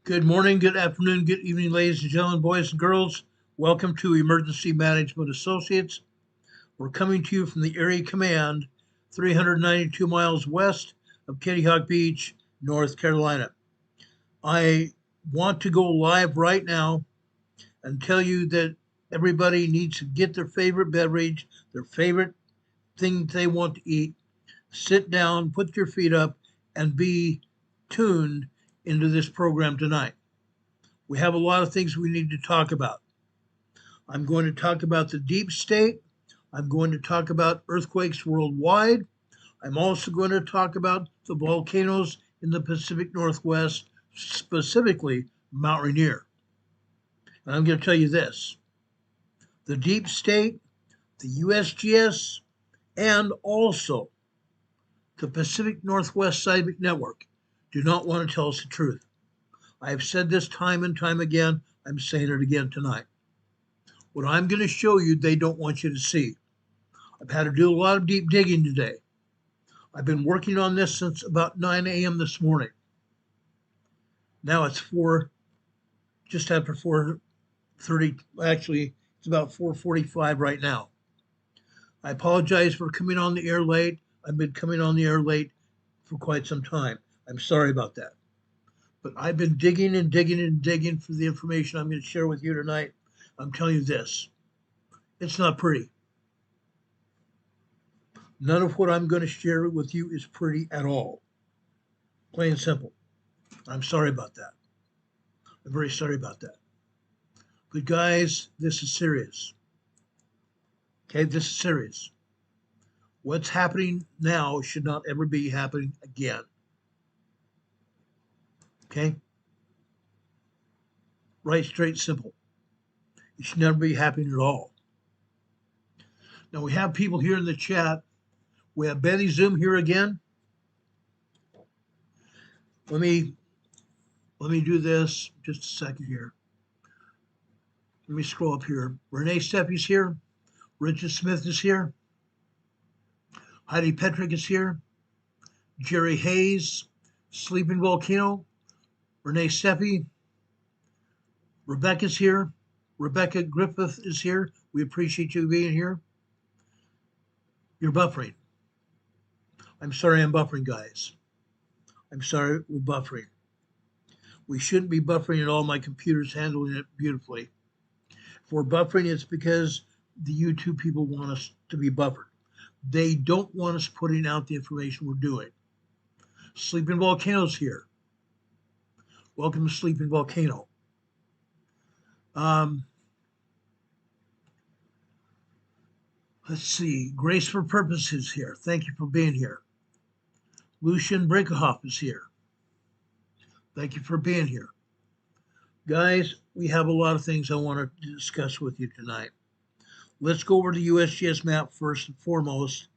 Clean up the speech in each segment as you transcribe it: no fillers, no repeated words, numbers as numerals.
Good morning, good afternoon, good evening, ladies and gentlemen, boys and girls. Welcome to Emergency Management Associates. We're coming to you from the Area Command, 392 miles west of Kitty Hawk Beach, North Carolina. I want to go live right now and tell you that everybody needs to get their favorite beverage, their favorite thing they want to eat, sit down, put your feet up, and be tuned into this program tonight. We have a lot of things we need to talk about. I'm going to talk about the deep state. I'm going to talk about earthquakes worldwide. I'm also going to talk about the volcanoes in the Pacific Northwest, specifically Mount Rainier. And I'm going to tell you this: the deep state, the USGS, and also the Pacific Northwest Seismic Network do not want to tell us the truth. I've said this time and time again. I'm saying it again tonight. What I'm going to show you, they don't want you to see. I've had to do a lot of deep digging today. I've been working on this since about 9 a.m. this morning. Now it's just after 4:30. Actually, it's about 4:45 right now. I apologize for coming on the air late. I've been coming on the air late for quite some time. I'm sorry about that. But I've been digging and digging and digging for the information I'm going to share with you tonight. I'm telling you this: it's not pretty. None of what I'm going to share with you is pretty at all. Plain and simple. I'm sorry about that. I'm very sorry about that. But guys, this is serious. Okay, this is serious. What's happening now should not ever be happening again. Okay? Right, straight, simple. It should never be happening at all. Now we have people here in the chat. We have Betty Zoom here again. Let me do this just a second here. Let me scroll up here. Renee Steffi's here. Richard Smith is here. Heidi Petrick is here. Jerry Hayes, Sleeping Volcano. Renee Steffi. Rebecca's here. Rebecca Griffith is here. We appreciate you being here. You're buffering. I'm sorry I'm buffering, guys. I'm sorry we're buffering. We shouldn't be buffering at all. My computer's handling it beautifully. If we're buffering, it's because the YouTube people want us to be buffered. They don't want us putting out the information we're doing. Sleeping Volcano's here. Welcome to Sleeping Volcano. Let's see. Grace for Purpose is here. Thank you for being here. Lucian Brinkerhoff is here. Thank you for being here. Guys, we have a lot of things I want to discuss with you tonight. Let's go over the USGS map first and foremost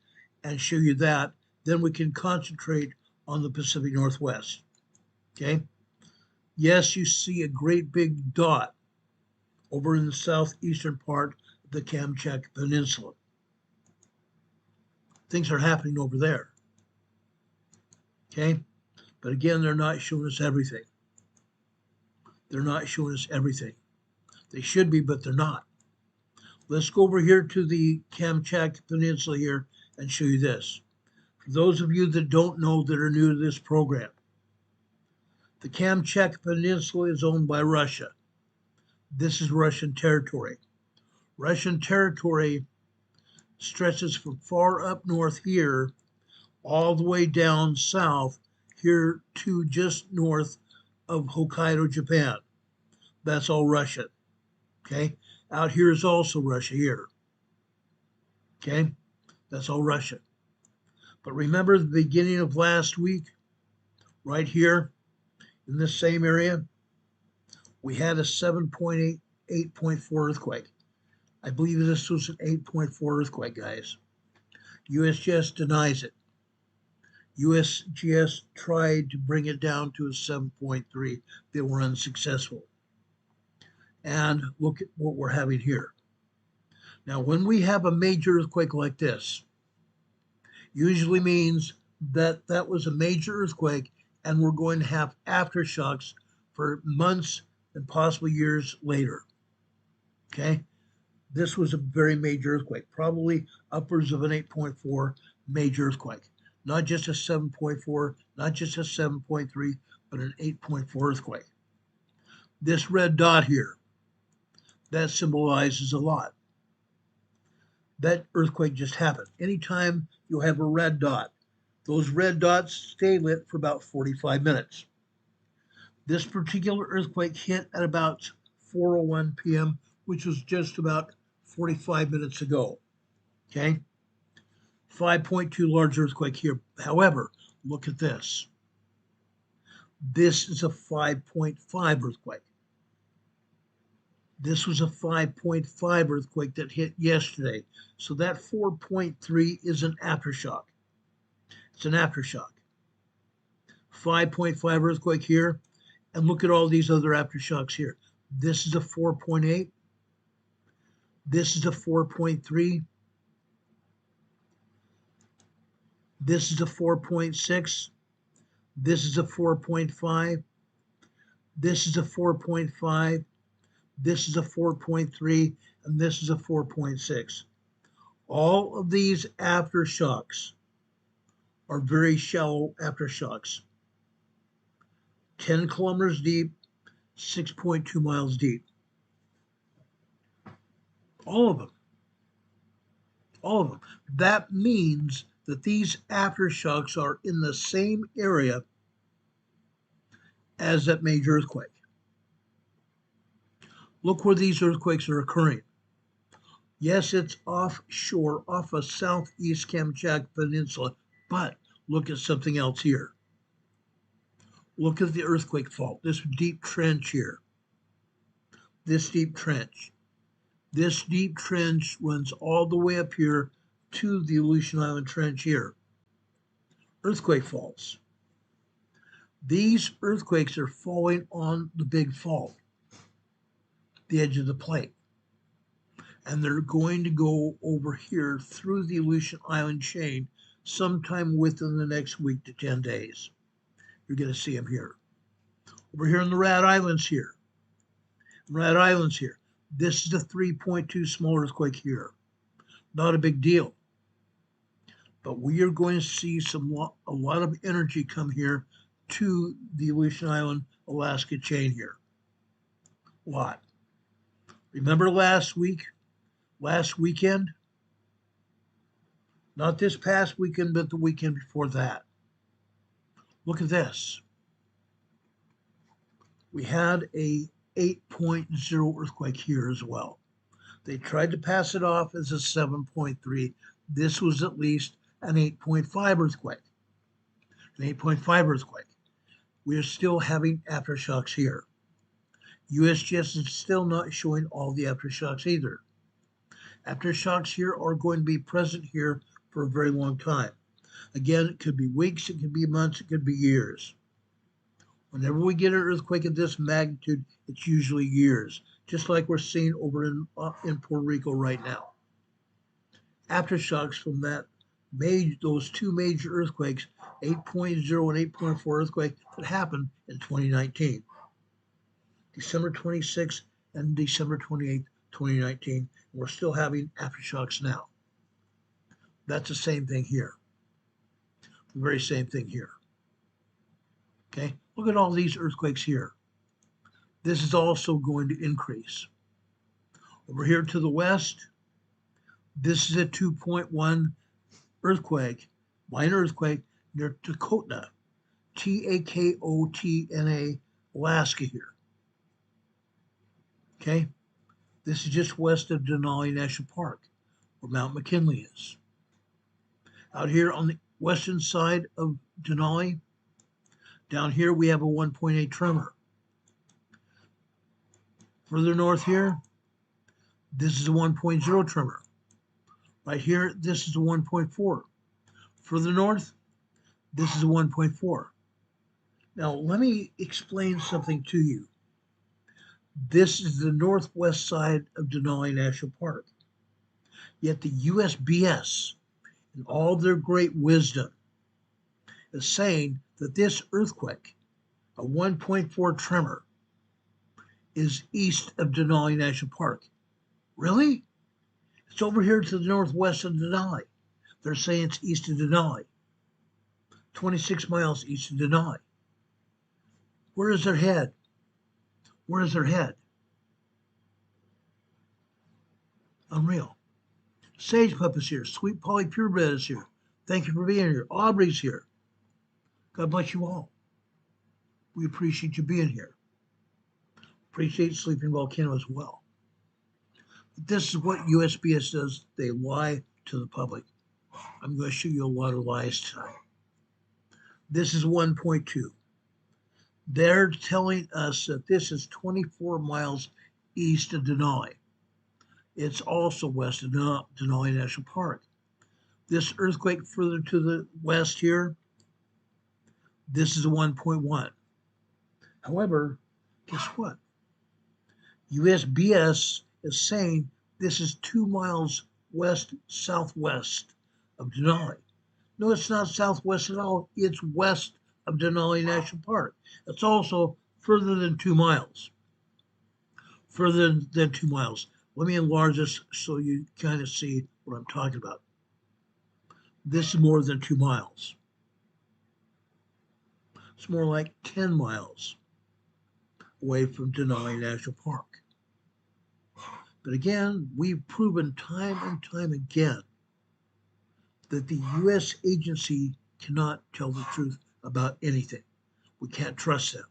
and show you that. Then we can concentrate on the Pacific Northwest. Okay? Yes, you see a great big dot over in the southeastern part of the Kamchatka Peninsula. Things are happening over there. Okay? But again, they're not showing us everything. They're not showing us everything. They should be, but they're not. Let's go over here to the Kamchatka Peninsula here and show you this. For those of you that don't know, that are new to this program, the Kamchatka Peninsula is owned by Russia. This is Russian territory. Russian territory stretches from far up north here all the way down south here to just north of Hokkaido, Japan. That's all Russian. Okay? Out here is also Russia here. Okay? That's all Russia. But remember the beginning of last week, right here in this same area, we had a 7.8, 8.4 earthquake. I believe this was an 8.4 earthquake, guys. USGS denies it. USGS tried to bring it down to a 7.3. They were unsuccessful. And look at what we're having here. Now, when we have a major earthquake like this, usually means that that was a major earthquake and we're going to have aftershocks for months and possibly years later. Okay? This was a very major earthquake, probably upwards of an 8.4 major earthquake. Not just a 7.4, not just a 7.3, but an 8.4 earthquake. This red dot here, that symbolizes a lot. That earthquake just happened. Anytime you'll have a red dot, those red dots stay lit for about 45 minutes. This particular earthquake hit at about 4:01 p.m., which was just about 45 minutes ago. Okay? 5.2 large earthquake here. However, look at this. This is a 5.5 earthquake. This was a 5.5 earthquake that hit yesterday. So that 4.3 is an aftershock. It's an aftershock. 5.5 earthquake here. And look at all these other aftershocks here. This is a 4.8. This is a 4.3. This is a 4.6. This is a 4.5. This is a 4.5. This is a 4.3. And this is a 4.6. All of these aftershocks are very shallow aftershocks. 10 kilometers deep, 6.2 miles deep. All of them. All of them. That means that these aftershocks are in the same area as that major earthquake. Look where these earthquakes are occurring. Yes, it's offshore, off of southeast Kamchatka Peninsula, but look at something else here. Look at the earthquake fault, this deep trench here. This deep trench. This deep trench runs all the way up here to the Aleutian Island Trench here. Earthquake faults. These earthquakes are falling on the big fault, the edge of the plate. And they're going to go over here through the Aleutian Island chain sometime within the next week to 10 days. You're going to see them here. Over here in the Rat Islands here. Rat Islands here. This is a 3.2 small earthquake here. Not a big deal. But we are going to see a lot of energy come here to the Aleutian Island, Alaska chain here. A lot. Remember last weekend? Not this past weekend, but the weekend before that. Look at this. We had a 8.0 earthquake here as well. They tried to pass it off as a 7.3. This was at least an 8.5 earthquake. An 8.5 earthquake. We are still having aftershocks here. USGS is still not showing all the aftershocks either. Aftershocks here are going to be present here for a very long time. Again, it could be weeks, it could be months, it could be years. Whenever we get an earthquake of this magnitude, it's usually years, just like we're seeing over in Puerto Rico right now. Aftershocks from those two major earthquakes, 8.0 and 8.4 earthquake that happened in 2019. December 26th and December 28th, 2019. And we're still having aftershocks now. That's the same thing here. The very same thing here. Okay, look at all these earthquakes here. This is also going to increase. Over here to the west, this is a 2.1 earthquake, minor earthquake near Takotna, Takotna, Alaska here. Okay, this is just west of Denali National Park, where Mount McKinley is. Out here on the western side of Denali, down here we have a 1.8 tremor. Further north here, this is a 1.0 tremor. Right here, this is a 1.4. Further north, this is a 1.4. Now, let me explain something to you. This is the northwest side of Denali National Park. Yet the USBS, in all their great wisdom, is saying that this earthquake, a 1.4 tremor, is east of Denali National Park. Really? It's over here to the northwest of Denali. They're saying it's east of Denali, 26 miles east of Denali. Where is their head? Where is their head? Unreal. Sage Pup is here. Sweet Polly Purebred is here. Thank you for being here. Aubrey's here. God bless you all. We appreciate you being here. Appreciate Sleeping Volcano as well. But this is what USGS does. They lie to the public. I'm going to show you a lot of lies tonight. This is 1.2. They're telling us that this is 24 miles east of Denali. It's also west of Denali National Park. This earthquake further to the west here, this is a 1.1. However, guess what? USGS is saying this is 2 miles west southwest of Denali. No, it's not southwest at all. It's west of Denali National Park. It's also further than 2 miles. Further than 2 miles. Let me enlarge this so you kind of see what I'm talking about. This is more than 2 miles. It's more like 10 miles away from Denali National Park. But again, we've proven time and time again that the U.S. agency cannot tell the truth about anything. We can't trust them.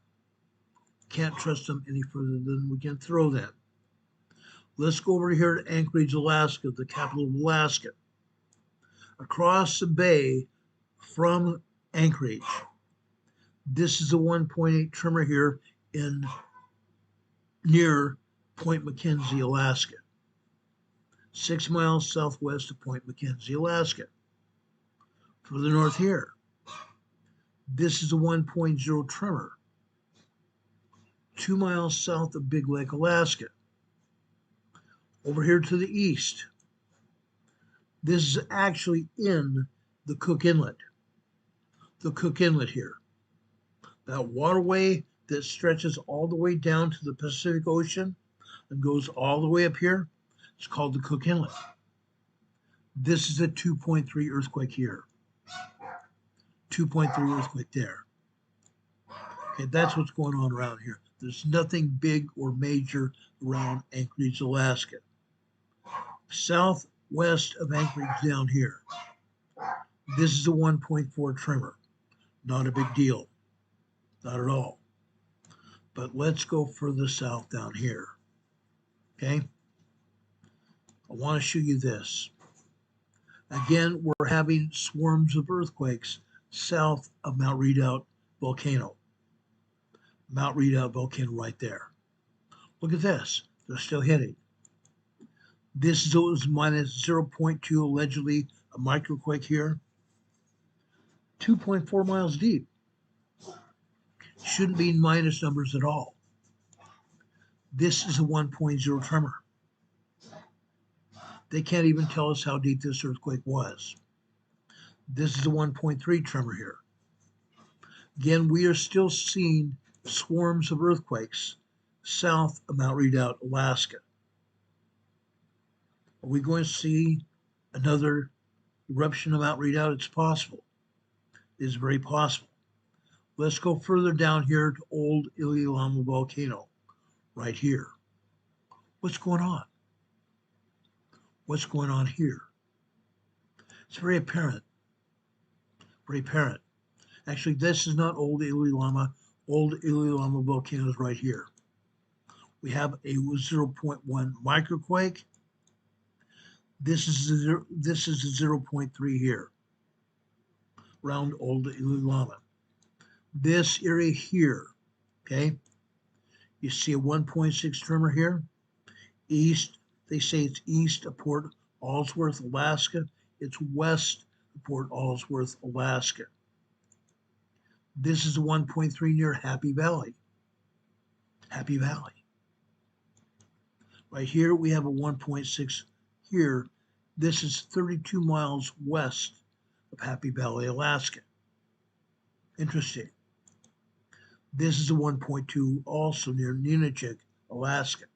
Can't trust them any further than we can throw them. Let's go over here to Anchorage, Alaska, the capital of Alaska. Across the bay from Anchorage, this is a 1.8 tremor here in near Point McKenzie, Alaska. 6 miles southwest of Point McKenzie, Alaska. Further north here, this is a 1.0 tremor, 2 miles south of Big Lake, Alaska. Over here to the east, this is actually in the Cook Inlet. The Cook Inlet here. That waterway that stretches all the way down to the Pacific Ocean and goes all the way up here, it's called the Cook Inlet. This is a 2.3 earthquake here. 2.3 earthquake there. Okay, that's what's going on around here. There's nothing big or major around Anchorage, Alaska. Southwest of Anchorage down here, this is a 1.4 tremor. Not a big deal. Not at all. But let's go further south down here. Okay? I want to show you this. Again, we're having swarms of earthquakes south of Mount Redoubt volcano. Mount Redoubt volcano right there. Look at this. They're still hitting. This is minus 0.2, allegedly a microquake here. 2.4 miles deep. Shouldn't be minus numbers at all. This is a 1.0 tremor. They can't even tell us how deep this earthquake was. This is a 1.3 tremor here. Again, we are still seeing swarms of earthquakes south of Mount Redoubt, Alaska. Are we going to see another eruption of Mount Redoubt? It's possible. It is very possible. Let's go further down here to Old Iliamna volcano, right here. What's going on? What's going on here? It's very apparent. Very apparent. Actually, this is not Old Iliamna. Old Iliamna volcano is right here. We have a 0.1 microquake. This is a 0.3 here, around Old Iliamna. This area here, okay, you see a 1.6 tremor here. East, they say it's east of Port Ellsworth, Alaska. It's west of Port Ellsworth, Alaska. This is a 1.3 near Happy Valley. Happy Valley. Right here, we have a 1.6 here. This is 32 miles west of Happy Valley, Alaska. Interesting. This is a 1.2 also near Ninachik, Alaska.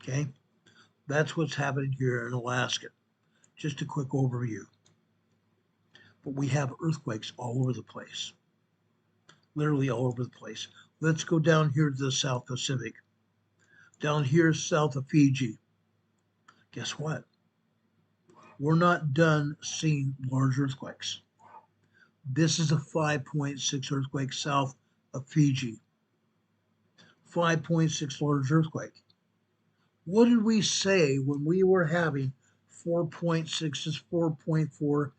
Okay, that's what's happening here in Alaska. Just a quick overview. But we have earthquakes all over the place, literally all over the place. Let's go down here to the South Pacific. Down here south of Fiji. Guess what? We're not done seeing large earthquakes. This is a 5.6 earthquake south of Fiji. 5.6 large earthquake. What did we say when we were having 4.6s, 4.4,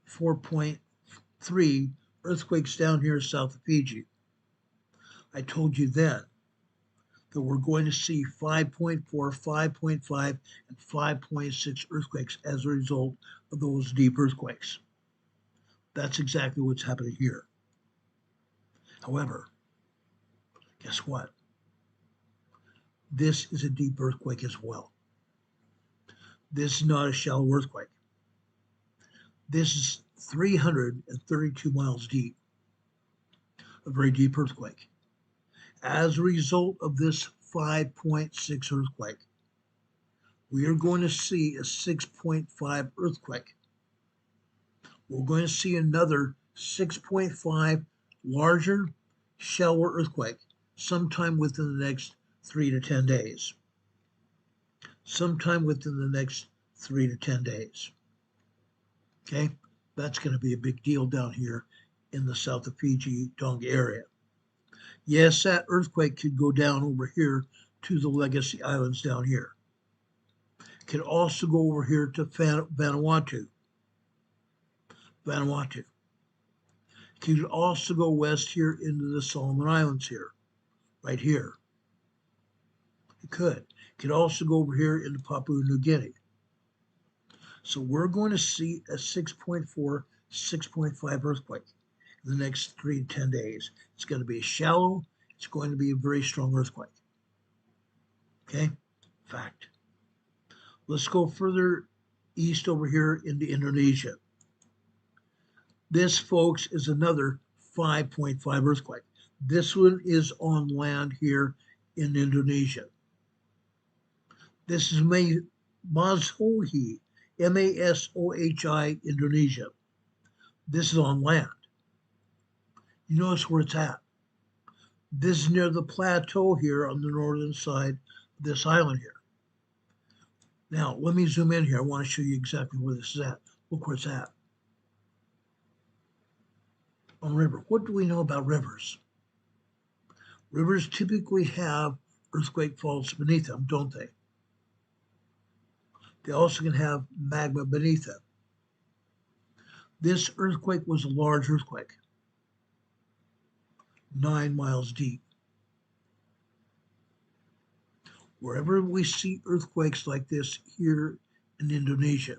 4.3 earthquakes down here south of Fiji? I told you then that we're going to see 5.4, 5.5, and 5.6 earthquakes as a result of those deep earthquakes. That's exactly what's happening here. However, guess what? This is a deep earthquake as well. This is not a shallow earthquake. This is 332 miles deep, a very deep earthquake. As a result of this 5.6 earthquake, we are going to see a 6.5 earthquake. We're going to see another 6.5 larger, shallower earthquake sometime within the next 3 to 10 days. Sometime within the next 3 to 10 days. Okay, that's going to be a big deal down here in the south of Fiji, Tonga area. Yes, that earthquake could go down over here to the Legacy Islands down here. It could also go over here to Vanuatu. It could also go west here into the Solomon Islands here, right here. It could. It could also go over here into Papua New Guinea. So we're going to see a 6.4, 6.5 earthquake in the next 3 to 10 days. It's going to be shallow. It's going to be a very strong earthquake. Okay? Fact. Let's go further east over here into Indonesia. This, folks, is another 5.5 earthquake. This one is on land here in Indonesia. This is Masohi, Masohi, Indonesia. This is on land. You notice where it's at. This is near the plateau here on the northern side of this island here. Now, let me zoom in here. I want to show you exactly where this is at. Look where it's at. On river. What do we know about rivers? Rivers typically have earthquake faults beneath them, don't they? They also can have magma beneath them. This earthquake was a large earthquake, 9 miles deep. Wherever we see earthquakes like this here in Indonesia,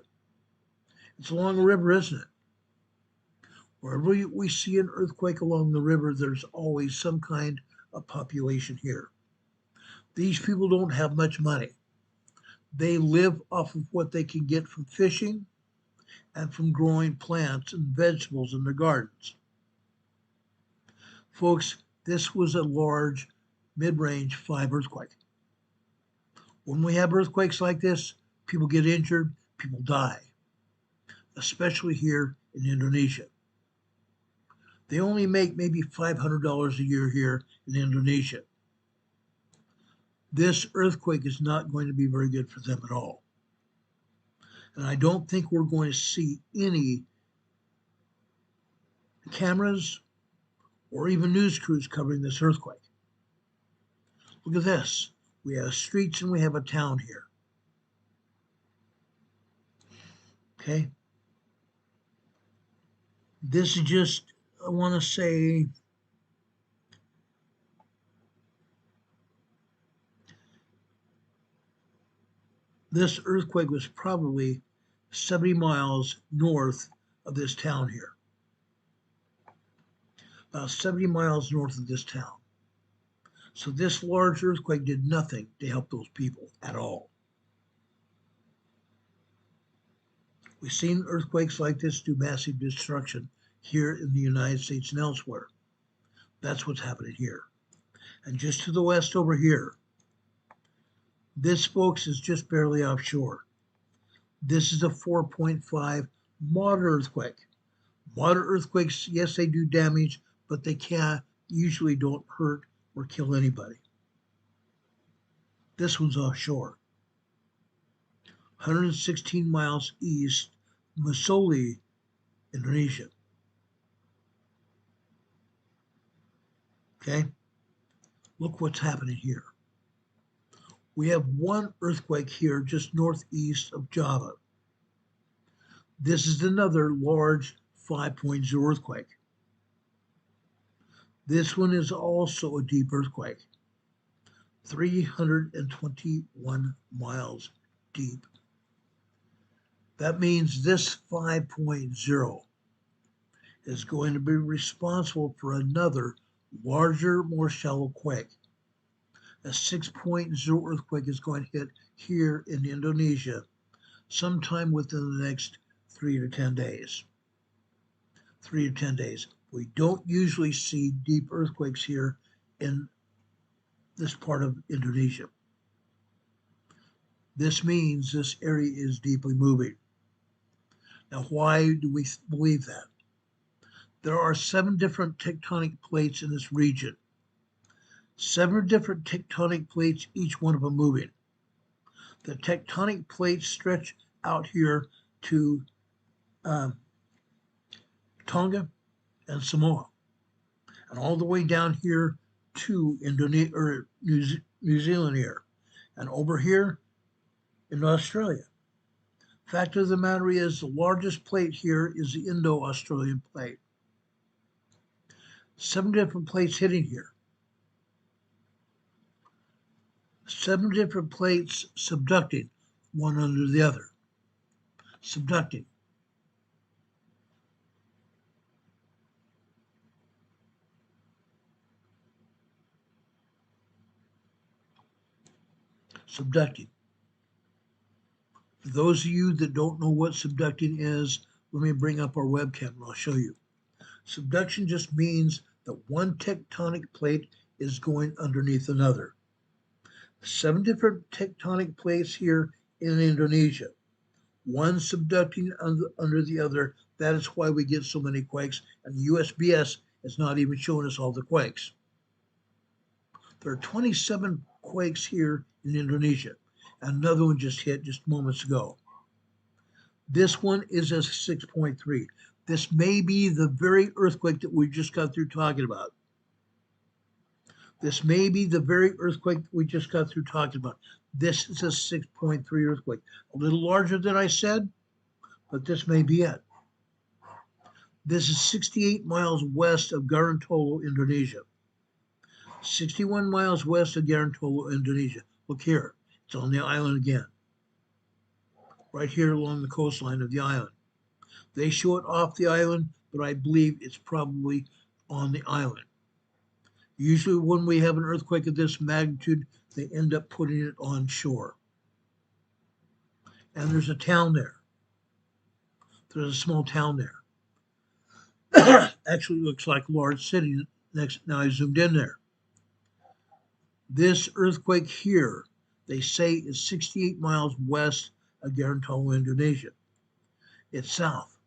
it's along a river, isn't it? Wherever we see an earthquake along the river, there's always some kind of population here. These people don't have much money. They live off of what they can get from fishing and from growing plants and vegetables in their gardens. Folks, this was a large mid-range 5 earthquake. When we have earthquakes like this, people get injured, people die, especially here in Indonesia. They only make maybe $500 a year here in Indonesia. This earthquake is not going to be very good for them at all. And I don't think we're going to see any cameras or even news crews covering this earthquake. Look at this. We have streets and we have a town here. Okay. This is just, I want to say, this earthquake was probably 70 miles north of this town here. About 70 miles north of this town. So this large earthquake did nothing to help those people at all. We've seen earthquakes like this do massive destruction here in the United States and elsewhere. That's what's happening here. And just to the west over here, This, folks, is just barely offshore. This is a 4.5 moderate earthquake. Moderate earthquakes, yes, they do damage, but they usually don't hurt or kill anybody. This one's offshore. 116 miles east, Masoli, Indonesia. Okay? Look what's happening here. We have one earthquake here just northeast of Java. This is another large 5.0 earthquake. This one is also a deep earthquake, 321 miles deep. That means this 5.0 is going to be responsible for another larger, more shallow quake. A 6.0 earthquake is going to hit here in Indonesia sometime within the next 3 to 10 days. 3 to 10 days. We don't usually see deep earthquakes here in this part of Indonesia. This means this area is deeply moving. Now, why do we believe that? There are 7 different tectonic plates in this region. 7 different tectonic plates, each one of them moving. The tectonic plates stretch out here to Tonga and Samoa, and all the way down here to Indonesia or New Zealand here, and over here in Australia. Fact of the matter is, the largest plate here is the Indo-Australian plate. 7 different plates hitting here. 7 different plates subducting one under the other. Subducting. Subducting. For those of you that don't know what subducting is, let me bring up our webcam and I'll show you. Subduction just means that one tectonic plate is going underneath another. 7 different tectonic plates here in Indonesia. One subducting under the other. That is why we get so many quakes, and the USGS is not even showing us all the quakes. There are 27 quakes here in Indonesia. Another one just hit just moments ago. This one is a 6.3. This may be the very earthquake that we just got through talking about. This may be the very earthquake that we just got through talking about. This is a 6.3 earthquake. A little larger than I said, but this may be it. This is 68 miles west of Gorontalo, Indonesia. 61 miles west of Gorontalo, Indonesia. Look here. It's on the island again. Right here along the coastline of the island. They show it off the island, but I believe it's probably on the island. Usually when we have an earthquake of this magnitude, they end up putting it on shore. And there's a town there. There's a small town there. Actually looks like a large city. Now I zoomed in there. This earthquake here, they say, is 68 miles west of Gorontalo, Indonesia. It's south.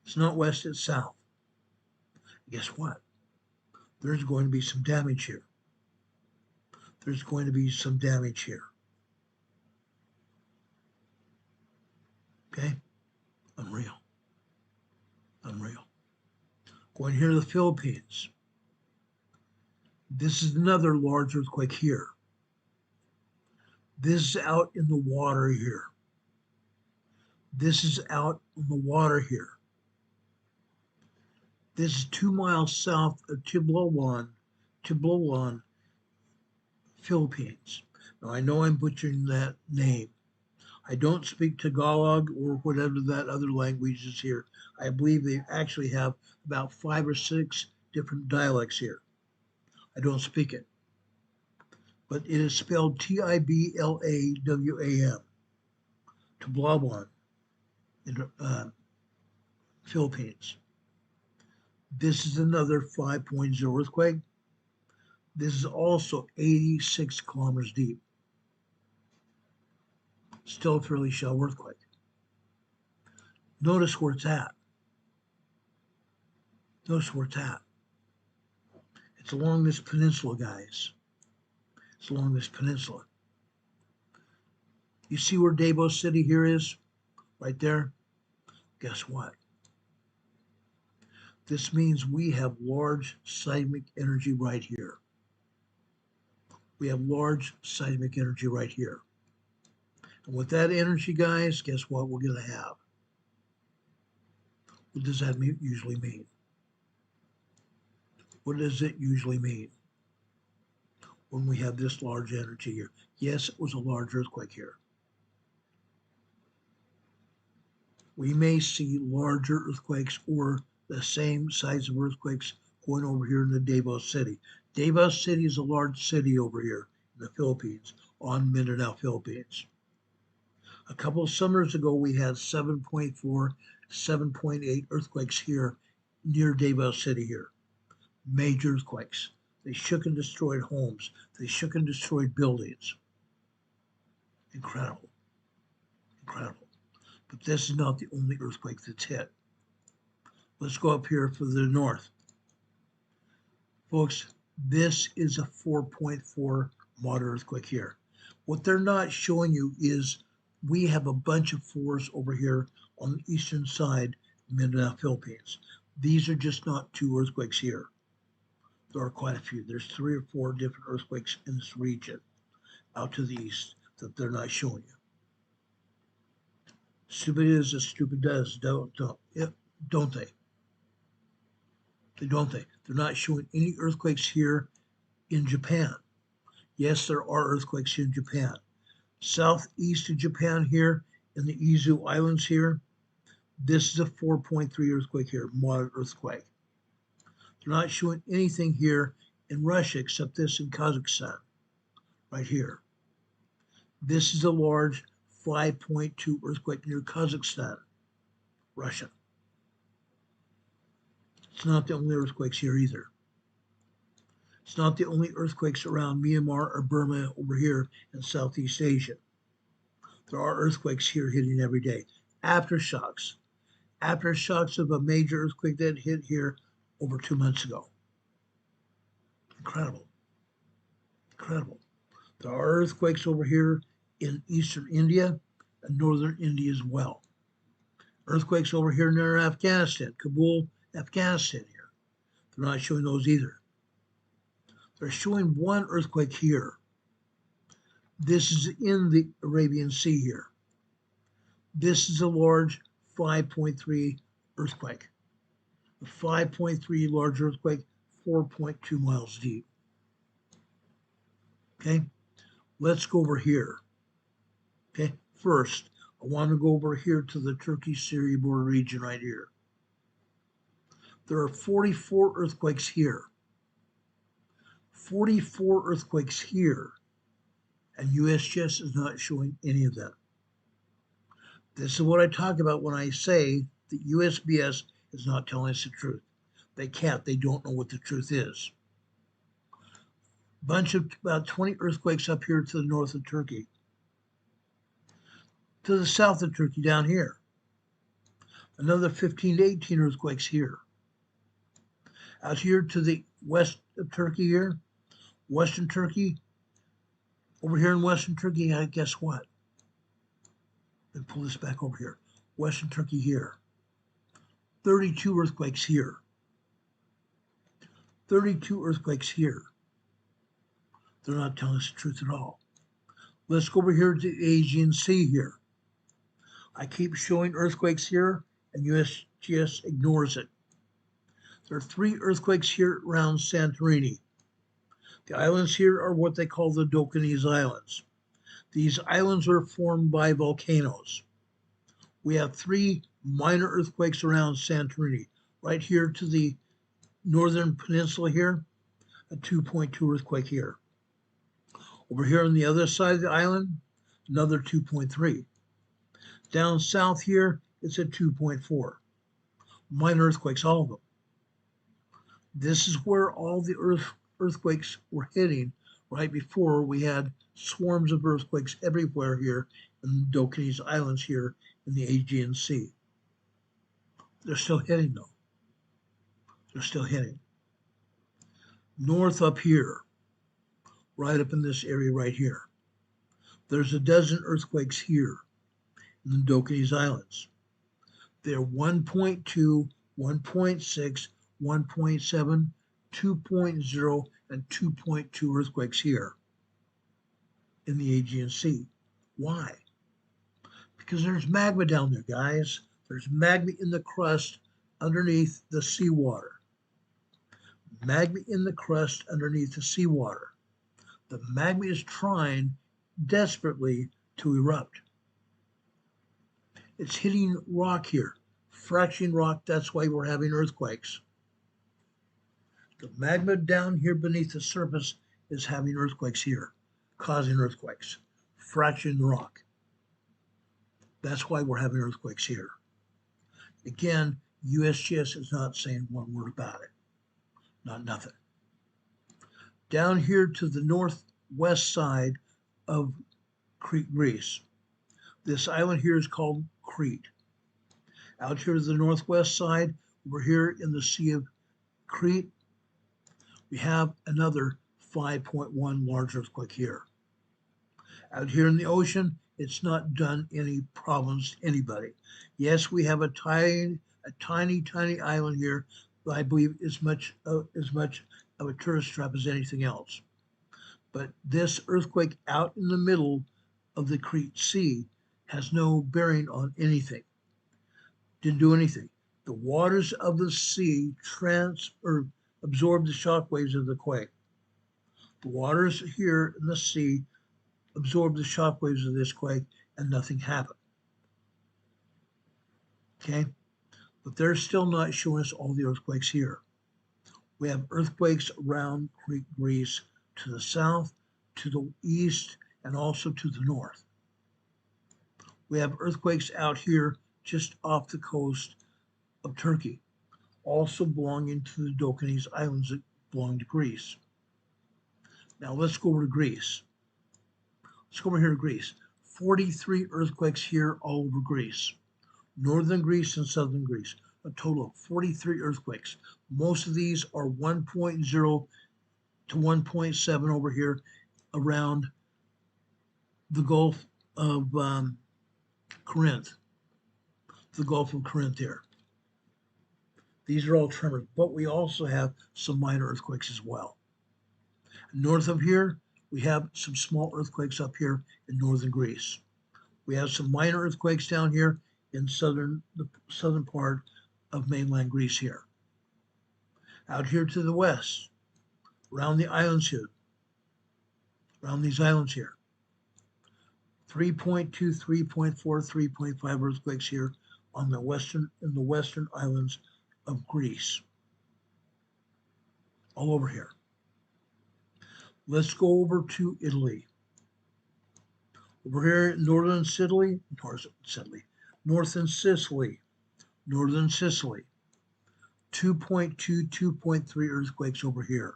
It's not west, it's south. Guess what? There's going to be some damage here. There's going to be some damage here. Okay? Unreal. Unreal. Going here to the Philippines. This is another large earthquake here. This is out in the water here. This is out in the water here. This is 2 miles south of Tibloan, Philippines. Now, I know I'm butchering that name. I don't speak Tagalog or whatever that other language is here. I believe they actually have about 5 or 6 different dialects here. I don't speak it. But it is spelled T-I-B-L-A-W-A-M. Tibloan, Philippines. This is another 5.0 earthquake. This is also 86 kilometers deep. Still a fairly shallow earthquake. Notice where it's at. Notice where it's at. It's along this peninsula, guys. It's along this peninsula. You see where Davos City here is? Right there? Guess what? This means we have large seismic energy right here. We have large seismic energy right here. And with that energy, guys, guess what we're going to have? What does that usually mean? What does it usually mean when we have this large energy here? Yes, it was a large earthquake here. We may see larger earthquakes or the same size of earthquakes going over here in the Davos City. Davos City is a large city over here in the Philippines, on Mindanao, Philippines. A couple of summers ago, we had 7.4, 7.8 earthquakes here near Davos City here. Major earthquakes. They shook and destroyed homes. They shook and destroyed buildings. Incredible. Incredible. But this is not the only earthquake that's hit. Let's go up here for the north. Folks, this is a 4.4 moderate earthquake here. What they're not showing you is we have a bunch of fours over here on the eastern side of Mindanao, Philippines. These are just not two earthquakes here. There are quite a few. There's 3 or 4 different earthquakes in this region out to the east that they're not showing you. Stupid is as stupid does, don't they? Don't they? They're not showing any earthquakes here in Japan. Yes, there are earthquakes here in Japan. Southeast of Japan here in the Izu Islands here, this is a 4.3 earthquake here, moderate earthquake. They're not showing anything here in Russia except this in Kazakhstan, right here. This is a large 5.2 earthquake near Kazakhstan, Russia. It's not the only earthquakes here either. It's not the only earthquakes around Myanmar or Burma over here in Southeast Asia. There are earthquakes here hitting every day. Aftershocks. Aftershocks of a major earthquake that hit here over 2 months ago. Incredible. Incredible. There are earthquakes over here in eastern India and northern India as well. Earthquakes over here near Afghanistan, Kabul, Afghanistan here. They're not showing those either. They're showing one earthquake here. This is in the Arabian Sea here. This is a large 5.3 earthquake. A 5.3 large earthquake, 4.2 miles deep. Okay, let's go over here. Okay, first, I want to go over here to the Turkey-Syria border region right here. There are 44 earthquakes here. 44 earthquakes here, and USGS is not showing any of them. This is what I talk about when I say that USGS is not telling us the truth. They can't. They don't know what the truth is. Bunch of about 20 earthquakes up here to the north of Turkey. To the south of Turkey down here. Another 15 to 18 earthquakes here. Out here to the west of Turkey here, Western Turkey, over here in Western Turkey, guess what? Let me pull this back over here. Western Turkey here. 32 earthquakes here. 32 earthquakes here. They're not telling us the truth at all. Let's go over here to the Aegean Sea here. I keep showing earthquakes here, and USGS ignores it. There are 3 earthquakes here around Santorini. The islands here are what they call the Dokanese Islands. These islands are formed by volcanoes. We have 3 minor earthquakes around Santorini. Right here to the northern peninsula here, a 2.2 earthquake here. Over here on the other side of the island, another 2.3. Down south here, it's a 2.4. Minor earthquakes, all of them. This is where all the earthquakes were hitting Right before, we had swarms of earthquakes everywhere here in the Dokanese Islands here in the Aegean Sea. They're still hitting though. They're still hitting. North up here, right up in this area right here, there's a dozen earthquakes here in the Dokanese Islands. They're 1.2, 1.6, 1.7, 2.0, and 2.2 earthquakes here in the Aegean Sea. Why? Because there's magma down there, guys. There's magma in the crust underneath the seawater. Magma in the crust underneath the seawater. The magma is trying desperately to erupt. It's hitting rock here, fracturing rock. That's why we're having earthquakes. The magma down here beneath the surface is having earthquakes here, causing earthquakes, fracturing the rock. That's why we're having earthquakes here. Again, USGS is not saying one word about it. Not nothing. Down here to the northwest side of Crete, Greece. This island here is called Crete. Out here to the northwest side, we're here in the Sea of Crete. We have another 5.1 large earthquake here. Out here in the ocean, it's not done any problems to anybody. Yes, we have a tiny island here that I believe is much of a tourist trap as anything else. But this earthquake out in the middle of the Crete Sea has no bearing on anything. Didn't do anything. The waters of the sea absorb the shock waves of the quake. The waters here in the sea absorb the shock waves of this quake, and nothing happened. Okay? But they're still not showing us all the earthquakes here. We have earthquakes around Crete, Greece, to the south, to the east, and also to the north. We have earthquakes out here just off the coast of Turkey, also belonging to the Dokanese Islands that belong to Greece. Now let's go over to Greece. Let's go over here to Greece. 43 earthquakes here all over Greece. Northern Greece and southern Greece. A total of 43 earthquakes. Most of these are 1.0 to 1.7 over here around the Gulf of Corinth. The Gulf of Corinth here. These are all tremors, but we also have some minor earthquakes as well. North of here, we have some small earthquakes up here in northern Greece. We have some minor earthquakes down here in the southern part of mainland Greece here. Out here to the west, around the islands here, around these islands here. 3.2, 3.4, 3.5 earthquakes here in the western islands of Greece. All over here. Let's go over to Italy. Over here in northern Sicily, northern Sicily, 2.2, 2.3 earthquakes over here.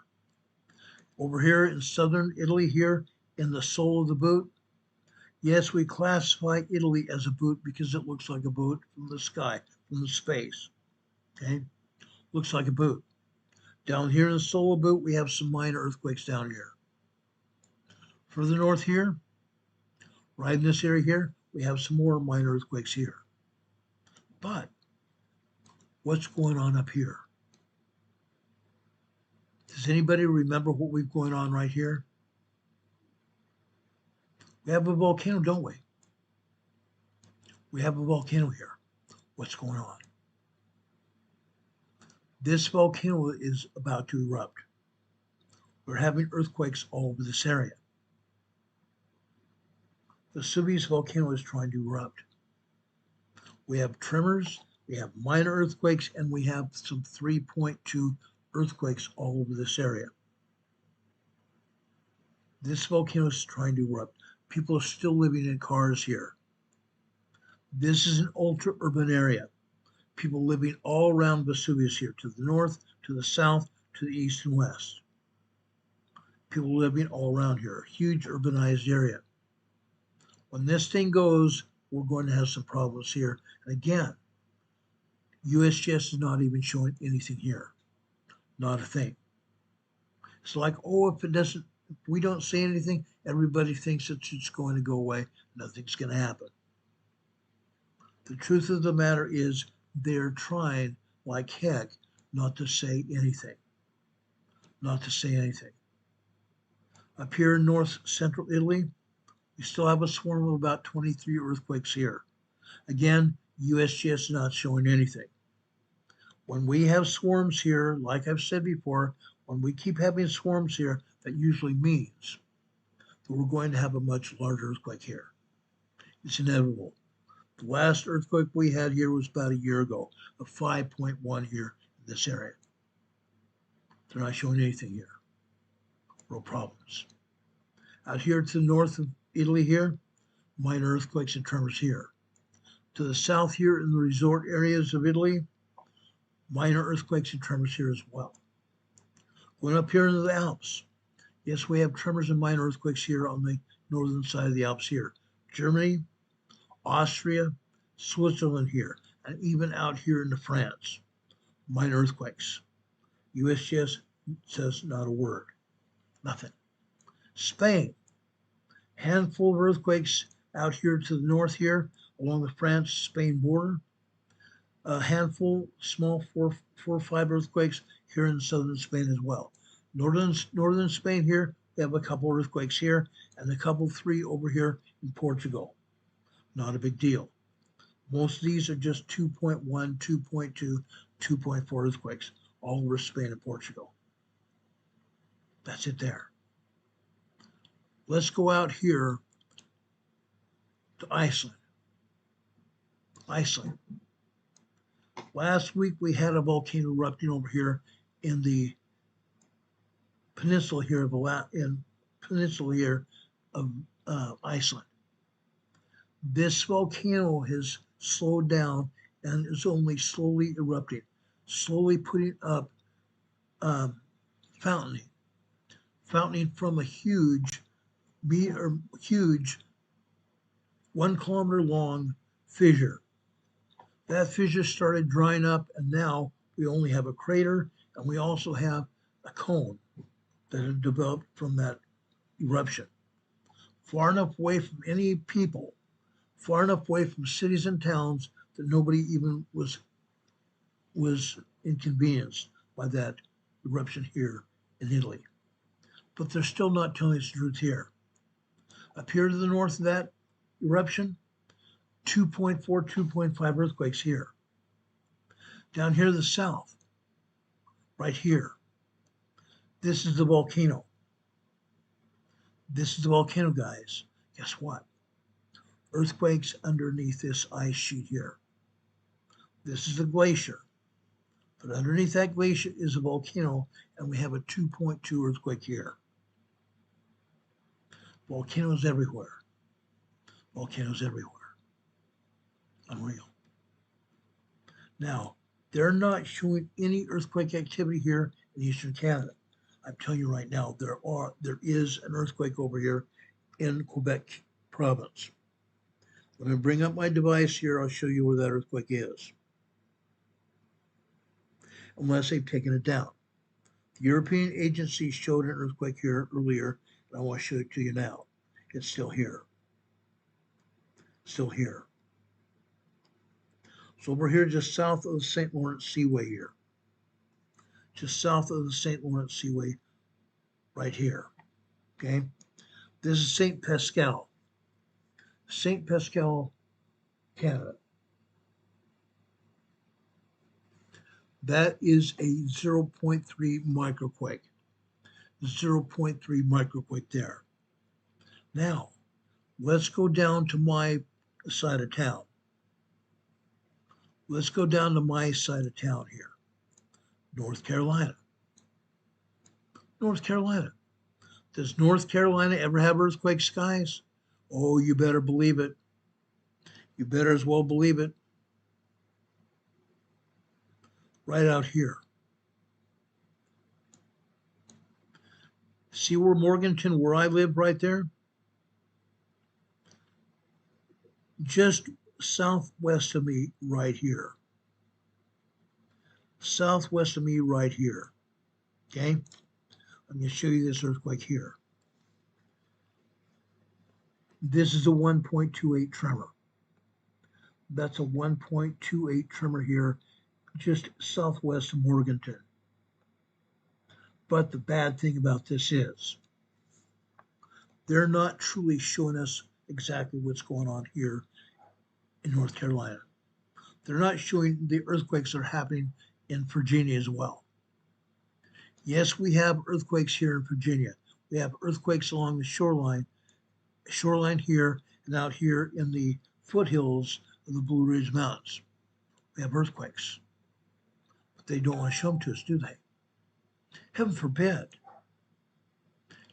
Over here in southern Italy, here in the sole of the boot, yes, we classify Italy as a boot because it looks like a boot from the sky, from the space. Okay, looks like a boot. Down here in the sole of the boot, we have some minor earthquakes down here. Further north here, right in this area here, we have some more minor earthquakes here. But what's going on up here? Does anybody remember what we've going on right here? We have a volcano, don't we? We have a volcano here. What's going on? This volcano is about to erupt. We're having earthquakes all over this area. The Vesuvius volcano is trying to erupt. We have tremors, we have minor earthquakes, and we have some 3.2 earthquakes all over this area. This volcano is trying to erupt. People are still living in cars here. This is an ultra-urban area. People living all around Vesuvius here, to the north, to the south, to the east and west. People living all around here, huge urbanized area. When this thing goes, we're going to have some problems here. And again, USGS is not even showing anything here. Not a thing. It's like, oh, if we don't say anything, everybody thinks that it's going to go away. Nothing's going to happen. The truth of the matter is they're trying like heck not to say anything. Not to say anything. Up here in north central Italy, we still have a swarm of about 23 earthquakes here. Again, USGS is not showing anything. When we have swarms here, like I've said before, when we keep having swarms here, that usually means that we're going to have a much larger earthquake here. It's inevitable. The last earthquake we had here was about a year ago, a 5.1 here in this area. They're not showing anything here. Real problems. Out here to the north of Italy here, minor earthquakes and tremors here. To the south here in the resort areas of Italy, minor earthquakes and tremors here as well. Going up here into the Alps, yes, we have tremors and minor earthquakes here on the northern side of the Alps here. Germany, Austria, Switzerland here, and even out here into France, minor earthquakes. USGS says not a word, nothing. Spain, handful of earthquakes out here to the north here along the France-Spain border. A handful, small 4 or 5 earthquakes here in southern Spain as well. Northern Spain here, we have a couple earthquakes here and a couple 3 over here in Portugal. Not a big deal. Most of these are just 2.1, 2.2, 2.4 earthquakes all over Spain and Portugal. That's it there. Let's go out here to Iceland. Iceland. Last week we had a volcano erupting over here in the peninsula here of Iceland. This volcano has slowed down and is only slowly erupting, slowly putting up fountaining from a huge 1 kilometer long fissure. That fissure started drying up, and now we only have a crater, and we also have a cone that had developed from that eruption. Far enough away from any people, far enough away from cities and towns that nobody even was inconvenienced by that eruption here in Italy. But they're still not telling us the truth here. Up here to the north of that eruption, 2.4, 2.5 earthquakes here. Down here to the south, right here, this is the volcano. This is the volcano, guys. Guess what? Earthquakes underneath this ice sheet here. This is a glacier. But underneath that glacier is a volcano, and we have a 2.2 earthquake here. Volcanoes everywhere. Volcanoes everywhere. Unreal. Now, they're not showing any earthquake activity here in eastern Canada. I'm telling you right now, there is an earthquake over here in Quebec province. When I bring up my device here, I'll show you where that earthquake is. Unless they've taken it down. The European agency showed an earthquake here earlier, and I want to show it to you now. It's still here. Still here. So over here, just south of the St. Lawrence Seaway here. Just south of the St. Lawrence Seaway, right here. Okay? This is St. Pascal. St. Pascal, Canada. That is a 0.3 microquake. 0.3 microquake there. Now, let's go down to my side of town. Let's go down to my side of town here. North Carolina. North Carolina. Does North Carolina ever have earthquake skies? Oh, you better believe it. You better as well believe it. Right out here. See where Morganton, where I live right there? Just southwest of me right here. Southwest of me right here. Okay? I'm going to show you this earthquake here. This is a 1.28 tremor. That's a 1.28 tremor here, just southwest of Morganton. But the bad thing about this is they're not truly showing us exactly what's going on here in North Carolina. They're not showing the earthquakes that are happening in Virginia as well. Yes, we have earthquakes here in Virginia. We have earthquakes along the shoreline here and out here in the foothills of the Blue Ridge Mountains. We have earthquakes, but they don't want to show them to us, do they? Heaven forbid.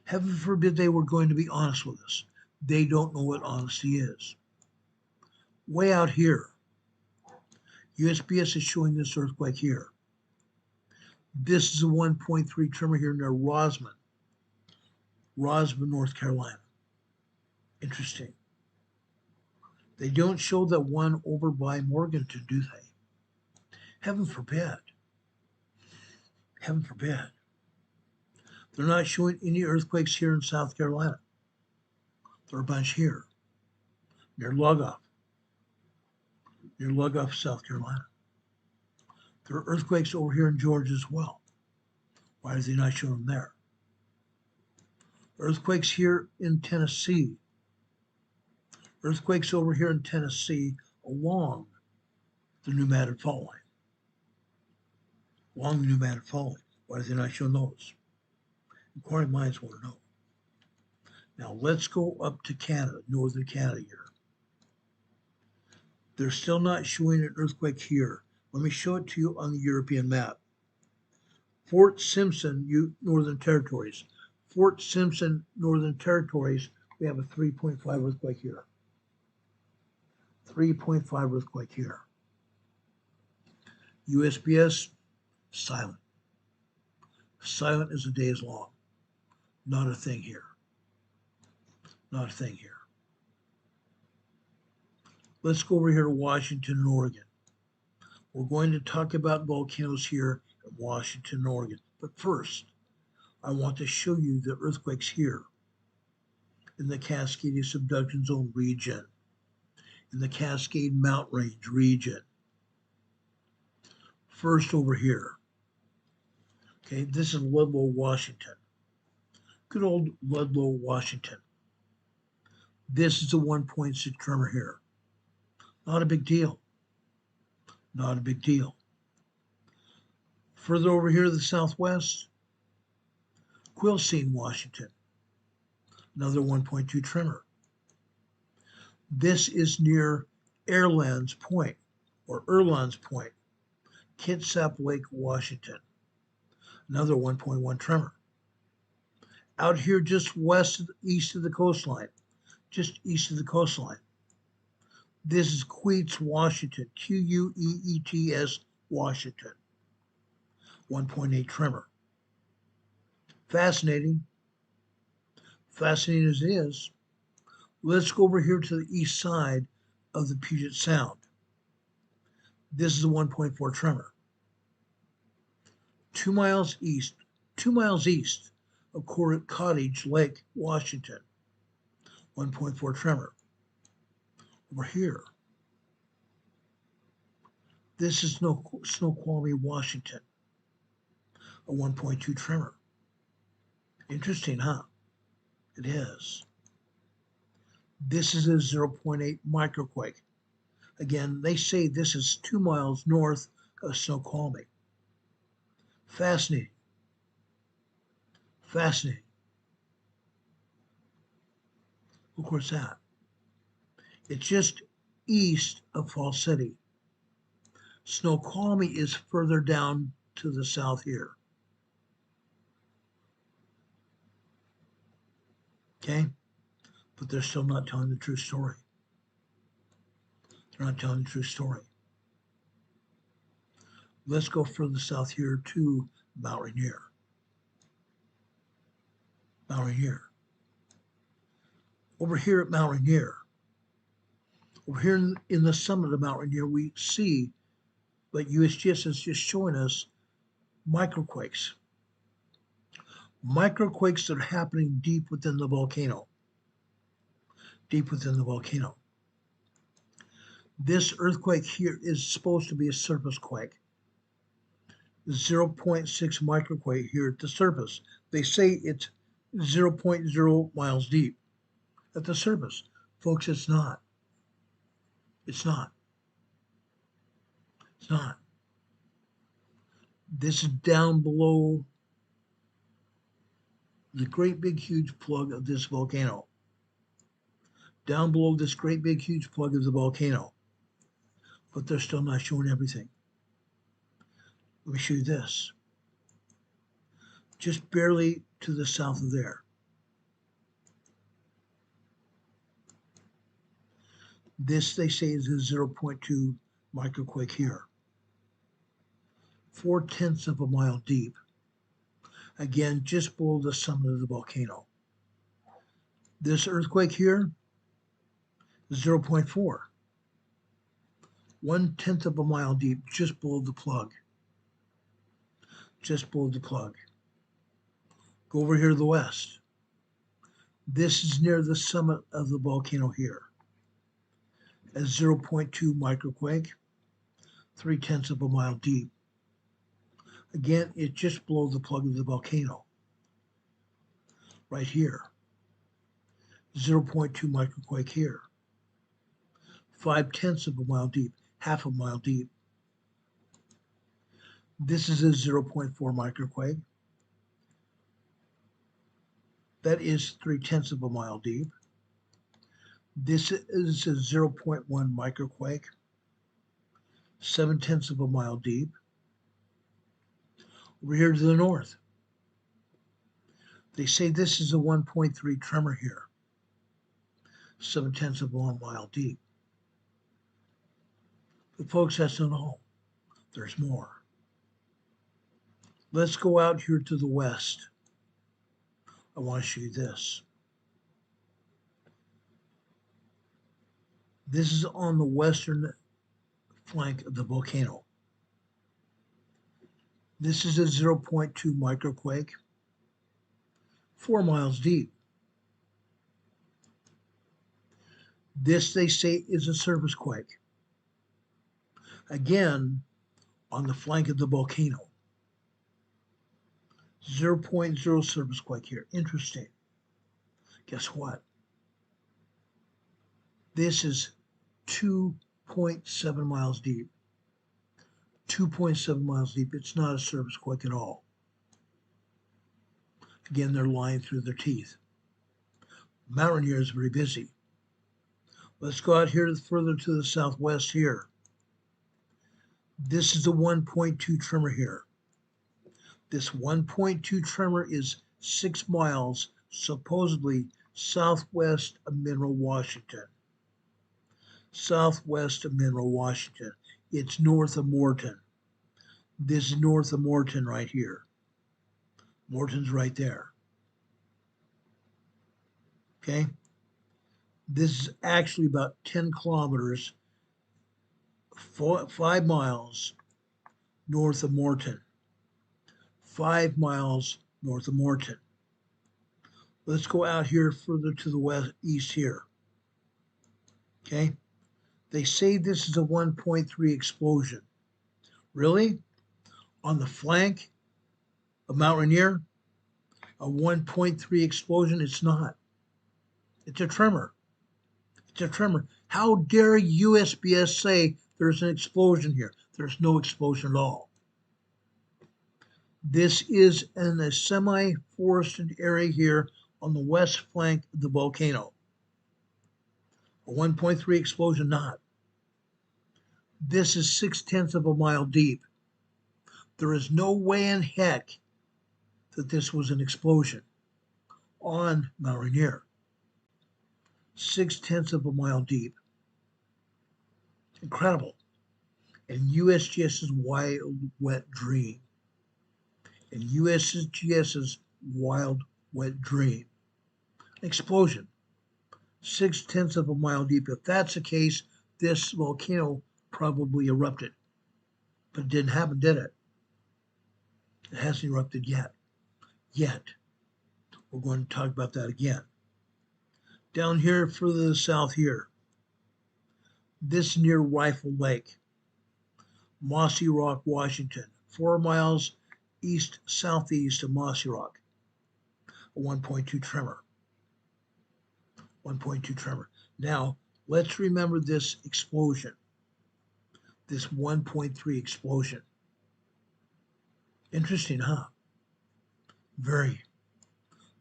Heaven forbid they were going to be honest with us. They don't know what honesty is. Way out here, USGS is showing this earthquake here. This is a 1.3 tremor here near Rosman, North Carolina. Interesting. They don't show that one over by Morganton, do they? Heaven forbid. Heaven forbid. They're not showing any earthquakes here in South Carolina. There are a bunch here, near Lugoff, South Carolina. There are earthquakes over here in Georgia as well. Why are they not showing them there? Earthquakes here in Tennessee. Earthquakes over here in Tennessee along the pneumatic fault line. Along the pneumatic fault line. Why are they not showing those? Inquiring minds want to know. Now let's go up to Canada, northern Canada here. They're still not showing an earthquake here. Let me show it to you on the European map. Fort Simpson, Northern Territories. Fort Simpson, Northern Territories, we have a 3.5 earthquake here. 3.5 earthquake here. USGS, silent. Silent as the day is long. Not a thing here. Not a thing here. Let's go over here to Washington and Oregon. We're going to talk about volcanoes here in Washington and Oregon. But first, I want to show you the earthquakes here in the Cascade subduction zone region, in the Cascade Mountain Range region. First over here. Okay, this is Ludlow, Washington. Good old Ludlow, Washington. This is a 1.6 tremor here. Not a big deal. Not a big deal. Further over here to the southwest, Quilcene, Washington. Another 1.2 tremor. This is near Erlands Point, Kitsap Lake, Washington. Another 1.1 tremor. Out here just east of the coastline. This is Queets, Washington, Queets, Washington. 1.8 tremor. Fascinating. Fascinating as it is. Let's go over here to the east side of the Puget Sound. This is a 1.4 tremor. 2 miles east of Cottage Lake, Washington. 1.4 tremor. Over here, this is Snoqualmie, Washington. A 1.2 tremor. Interesting, huh? It is. This is a 0.8 microquake. Again, they say this is 2 miles north of Snoqualmie. Fascinating. Fascinating. Look where it's at. It's just east of Falls City. Snoqualmie is further down to the south here. Okay? But they're still not telling the true story. They're not telling the true story. Let's go further south here to Mount Rainier. Mount Rainier. Over here at Mount Rainier, over here in the summit of Mount Rainier, we see that USGS is just showing us microquakes. Microquakes that are happening deep within the volcano. Deep within the volcano. This earthquake here is supposed to be a surface quake. 0.6 microquake here at the surface. They say it's 0.0 miles deep at the surface. Folks, it's not. It's not. It's not. This is down below the great big huge plug of this volcano. Down below this great big huge plug of the volcano. But they're still not showing everything. Let me show you this. Just barely to the south of there. This, they say, is a 0.2 microquake here. 0.4 of a mile deep. Again, just below the summit of the volcano. This earthquake here is 0.4. 1/10 of a mile deep, just below the plug. Just below the plug. Go over here to the west. This is near the summit of the volcano here. A 0.2 microquake, 0.3 of a mile deep. Again, it's just below the plug of the volcano. Right here. 0.2 microquake here. 0.5 of a mile deep, half a mile deep. This is a 0.4 microquake. That is 0.3 of a mile deep. This is a 0.1 microquake, 0.7 of a mile deep. Over here to the north, they say this is a 1.3 tremor here, 0.7 of a mile deep. But folks, that's not all. There's more. Let's go out here to the west. I want to show you this. This is on the western flank of the volcano. This is a 0.2 microquake, 4 miles deep. This, they say, is a surface quake. Again, on the flank of the volcano. 0.0 surface quake here. Interesting. Guess what? This is 2.7 miles deep. 2.7 miles deep. It's not a surface quake at all. Again, they're lying through their teeth. Mount Rainier is very busy. Let's go out here further to the southwest here. This is the 1.2 tremor here. This 1.2 tremor is 6 miles, supposedly southwest of Mineral, Washington. Southwest of Mineral, Washington. It's north of Morton. This is north of Morton right here. Morton's right there. Okay? This is actually about 10 kilometers, 5 miles north of Morton. 5 miles north of Morton. Let's go out here further to the west, east here. Okay? They say this is a 1.3 explosion. Really? On the flank of Mount Rainier? A 1.3 explosion? It's not. It's a tremor. It's a tremor. How dare USGS say there's an explosion here? There's no explosion at all. This is in a semi-forested area here on the west flank of the volcano. A 1.3 explosion, not. This is 0.6 of a mile deep. There is no way in heck that this was an explosion on Mount Rainier. 0.6 of a mile deep. Incredible. And USGS's wild, wet dream. And USGS's wild, wet dream. Explosion, 6/10 of a mile deep. If that's the case, this volcano probably erupted. But it didn't happen, did it? It hasn't erupted yet. We're going to talk about that again. Down here, further to the south here, this near Rifle Lake, Mossy Rock, Washington, 4 miles east-southeast of Mossy Rock, a 1.2 tremor. 1.2 tremor. Now, let's remember this explosion, this 1.3 explosion. Interesting, huh? Very.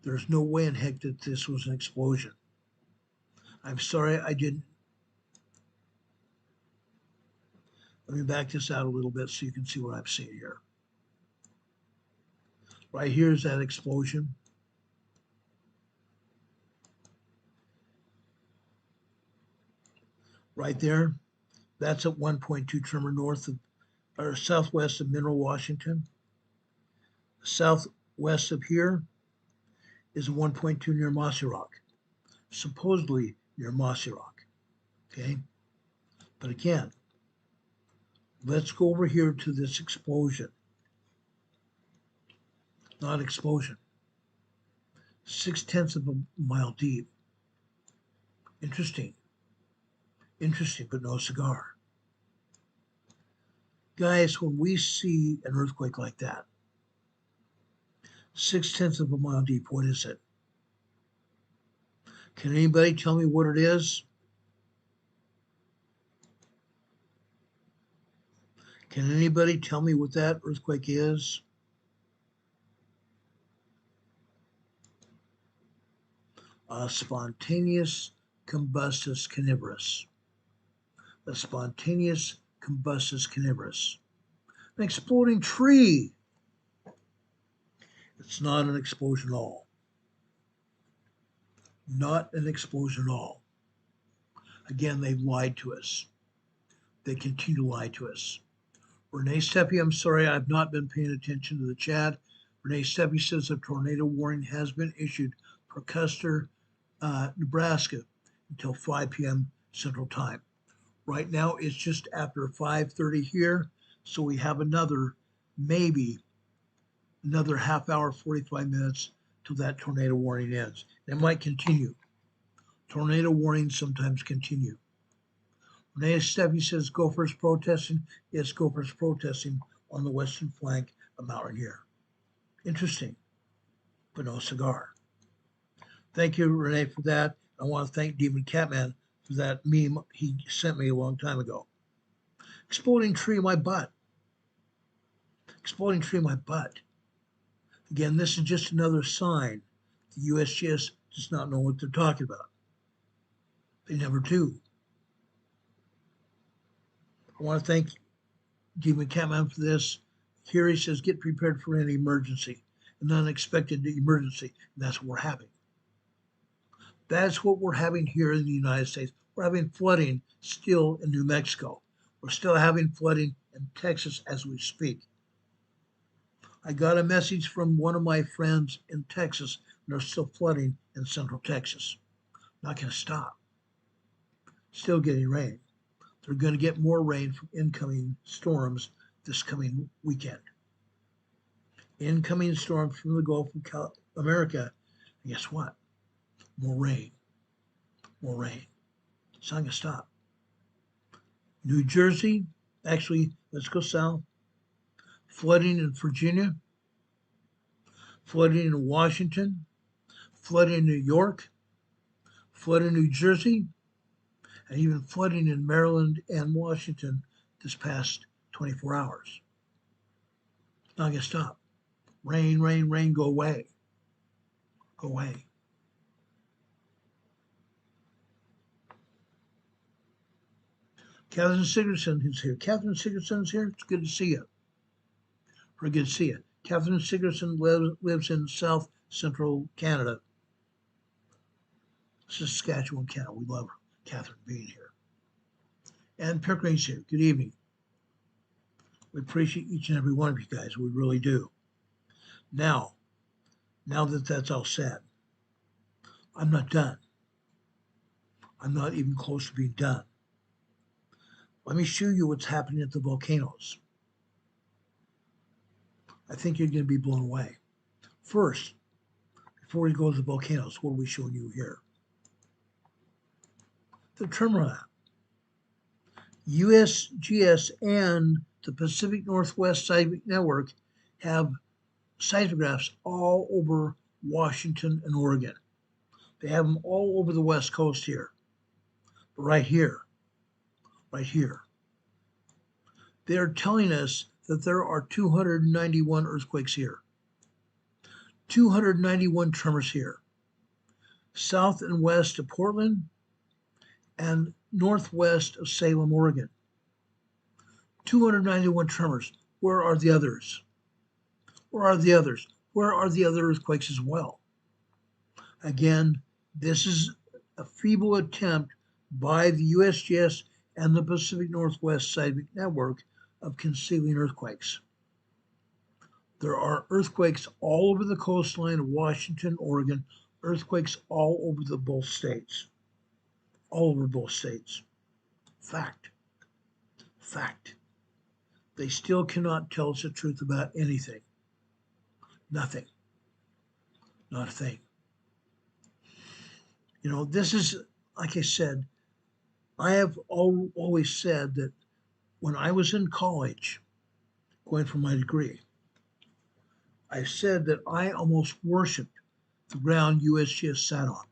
There's no way in heck that this was an explosion. I'm sorry I didn't. Let me back this out a little bit so you can see what I'm seeing here. Right here is that explosion. Right there, that's at 1.2 tremor north of, or southwest of Mineral, Washington. Southwest of here is a 1.2 near Mossy Rock, supposedly near Mossy Rock. Okay, but again, let's go over here to this explosion. Not explosion. 6/10 of a mile deep. Interesting, but no cigar. Guys, when we see an earthquake like that, 6/10 of a mile deep, what is it? Can anybody tell me what it is? Can anybody tell me what that earthquake is? A spontaneous combustus carnivorous. A spontaneous combustus carnivorous. An exploding tree. It's not an explosion at all. Not an explosion at all. Again, they've lied to us. They continue to lie to us. Renee Steffi, I'm sorry, I've not been paying attention to the chat. Renee Steffi says a tornado warning has been issued for Custer, Nebraska until 5 p.m. Central Time. Right now, it's just after 5:30 here, so we have maybe another half hour, 45 minutes till that tornado warning ends. It might continue. Tornado warnings sometimes continue. Renee Steffi says Gophers protesting. Yes, Gophers protesting on the western flank of Mount Rainier. Interesting, but no cigar. Thank you, Renee, for that. I want to thank Demon Catman for that meme he sent me a long time ago. Exploding tree in my butt. Exploding tree in my butt. Again, this is just another sign the USGS does not know what they're talking about. They never do. I want to thank Demon Catman for this. Here he says, get prepared for any emergency, an unexpected emergency. And that's what we're having. That's what we're having here in the United States. We're having flooding still in New Mexico. We're still having flooding in Texas as we speak. I got a message from one of my friends in Texas, and they're still flooding in Central Texas. Not going to stop. Still getting rain. They're going to get more rain from incoming storms this coming weekend. Incoming storms from the Gulf of America. And guess what? More rain. More rain. It's not going to stop. New Jersey, actually, let's go south. Flooding in Virginia. Flooding in Washington. Flooding in New York. Flooding in New Jersey. And even flooding in Maryland and Washington this past 24 hours. Not going to stop. Rain, rain, rain, go away. Go away. Catherine Sigurdsson is here. Catherine Sigurdsson's here. It's good to see you. Very good to see you. Catherine Sigurdsson lives in South Central Canada. Saskatchewan, Canada. We love Catherine being here. And Pickering's here. Good evening. We appreciate each and every one of you guys. We really do. Now, Now that that's all said, I'm not done. I'm not even close to being done. Let me show you what's happening at the volcanoes. I think you're going to be blown away. First, before we go to the volcanoes, what are we showing you here? The tremor map. USGS and the Pacific Northwest Seismic Network have seismographs all over Washington and Oregon. They have them all over the West Coast here. But right here, they're telling us that there are 291 earthquakes here, 291 tremors here, south and west of Portland and northwest of Salem, Oregon. 291 tremors. Where are the others? Where are the others? Where are the other earthquakes as well? Again, this is a feeble attempt by the USGS and the Pacific Northwest Seismic Network of concealing earthquakes. There are earthquakes all over the coastline of Washington, Oregon, earthquakes all over both states. All over both states. Fact. They still cannot tell us the truth about anything. Nothing. Not a thing. You know, this is, like I said, I have always said that when I was in college, going for my degree, I said that I almost worshiped the ground USGS sat on.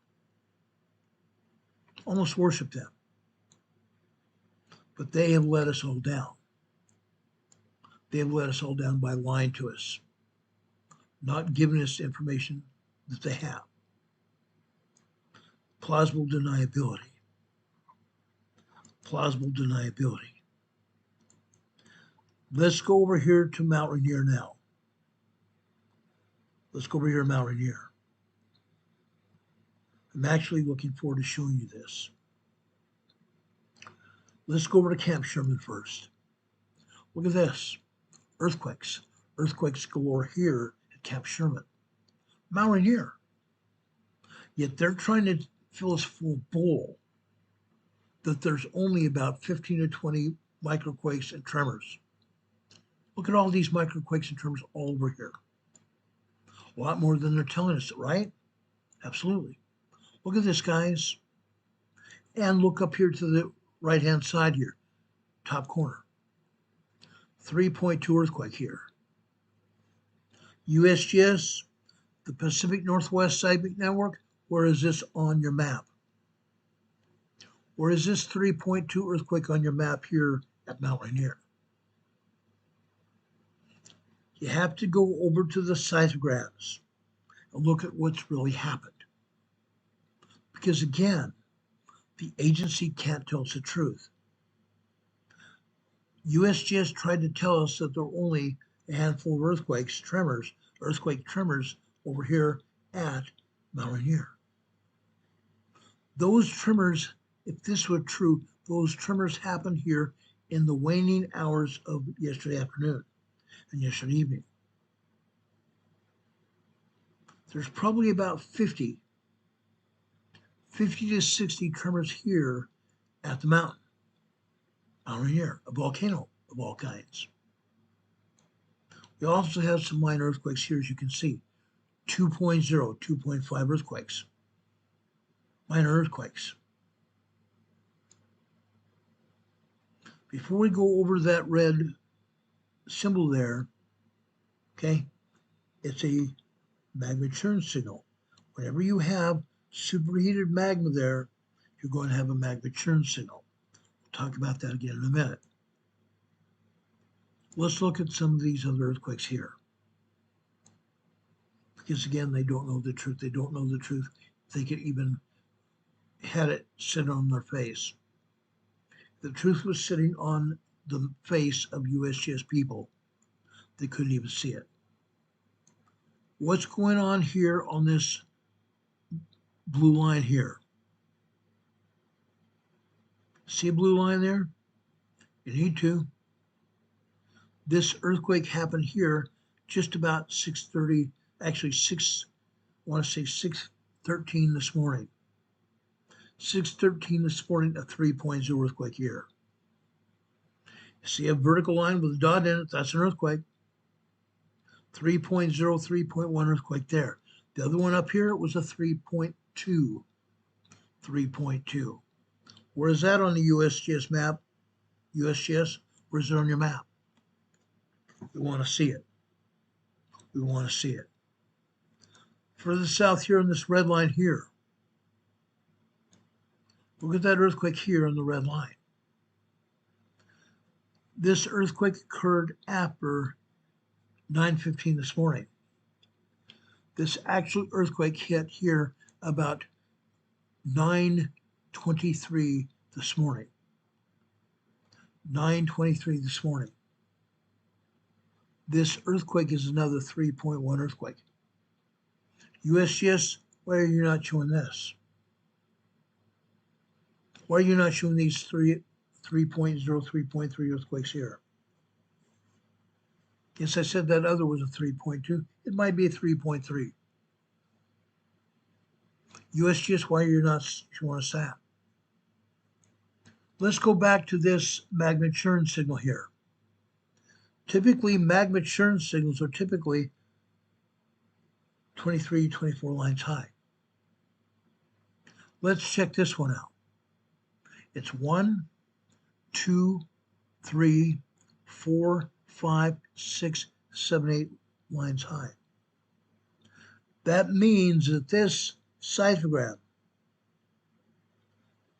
Almost worshiped them. But they have let us all down. They have let us all down by lying to us, not giving us the information that they have. Plausible deniability. Let's go over here to Mount Rainier now. I'm actually looking forward to showing you this. Let's go over to Camp Sherman first. Look at this. Earthquakes galore here at Camp Sherman. Mount Rainier. Yet they're trying to fill us full of bull that there's only about 15 to 20 microquakes and tremors. Look at all these microquakes and tremors all over here. A lot more than they're telling us, right? Absolutely. Look at this, guys. And look up here to the right-hand side here, top corner. 3.2 earthquake here. USGS, the Pacific Northwest Seismic Network, where is this on your map? Where is this 3.2 earthquake on your map here at Mount Rainier? You have to go over to the seismographs and look at what's really happened. Because again, the agency can't tell us the truth. USGS tried to tell us that there were only a handful of earthquake tremors over here at Mount Rainier. Those tremors, if this were true, those tremors happened here in the waning hours of yesterday afternoon and yesterday evening. There's probably about 50 to 60 tremors here at the mountain. Mount Rainier, a volcano of all kinds. We also have some minor earthquakes here, as you can see. 2.0, 2.5 earthquakes. Minor earthquakes. Before we go over that red symbol there, okay, it's a magma churn signal. Whenever you have superheated magma there, you're going to have a magma churn signal. We'll talk about that again in a minute. Let's look at some of these other earthquakes here. Because again, they don't know the truth. They don't know the truth. They could even had it sit on their face. The truth was sitting on the face of USGS people. They couldn't even see it. What's going on here on this blue line here? See a blue line there? You need to. This earthquake happened here just about 6:30, actually 6 want to say 6:13 this morning. 6:13 this morning, a 3.0 earthquake here. See a vertical line with a dot in it, that's an earthquake. 3.0, 3.1 earthquake there. The other one up here was a 3.2. 3.2. Where is that on the USGS map? USGS, where's it on your map? We want to see it. We want to see it. Further south here in this red line here. Look at that earthquake here on the red line. This earthquake occurred after 9:15 this morning. This actual earthquake hit here about 9:23 this morning. 9:23 this morning. This earthquake is another 3.1 earthquake. USGS, why are you not showing this? Why are you not showing these 3.0, 3.3 earthquakes here? Yes, I said that other was a 3.2. It might be a 3.3. USGS, why are you not showing us that? Let's go back to this magma churn signal here. Typically, magma churn signals are typically 23, 24 lines high. Let's check this one out. It's 1, 2, 3, 4, 5, 6, 7, 8 lines high. That means that this seismograph,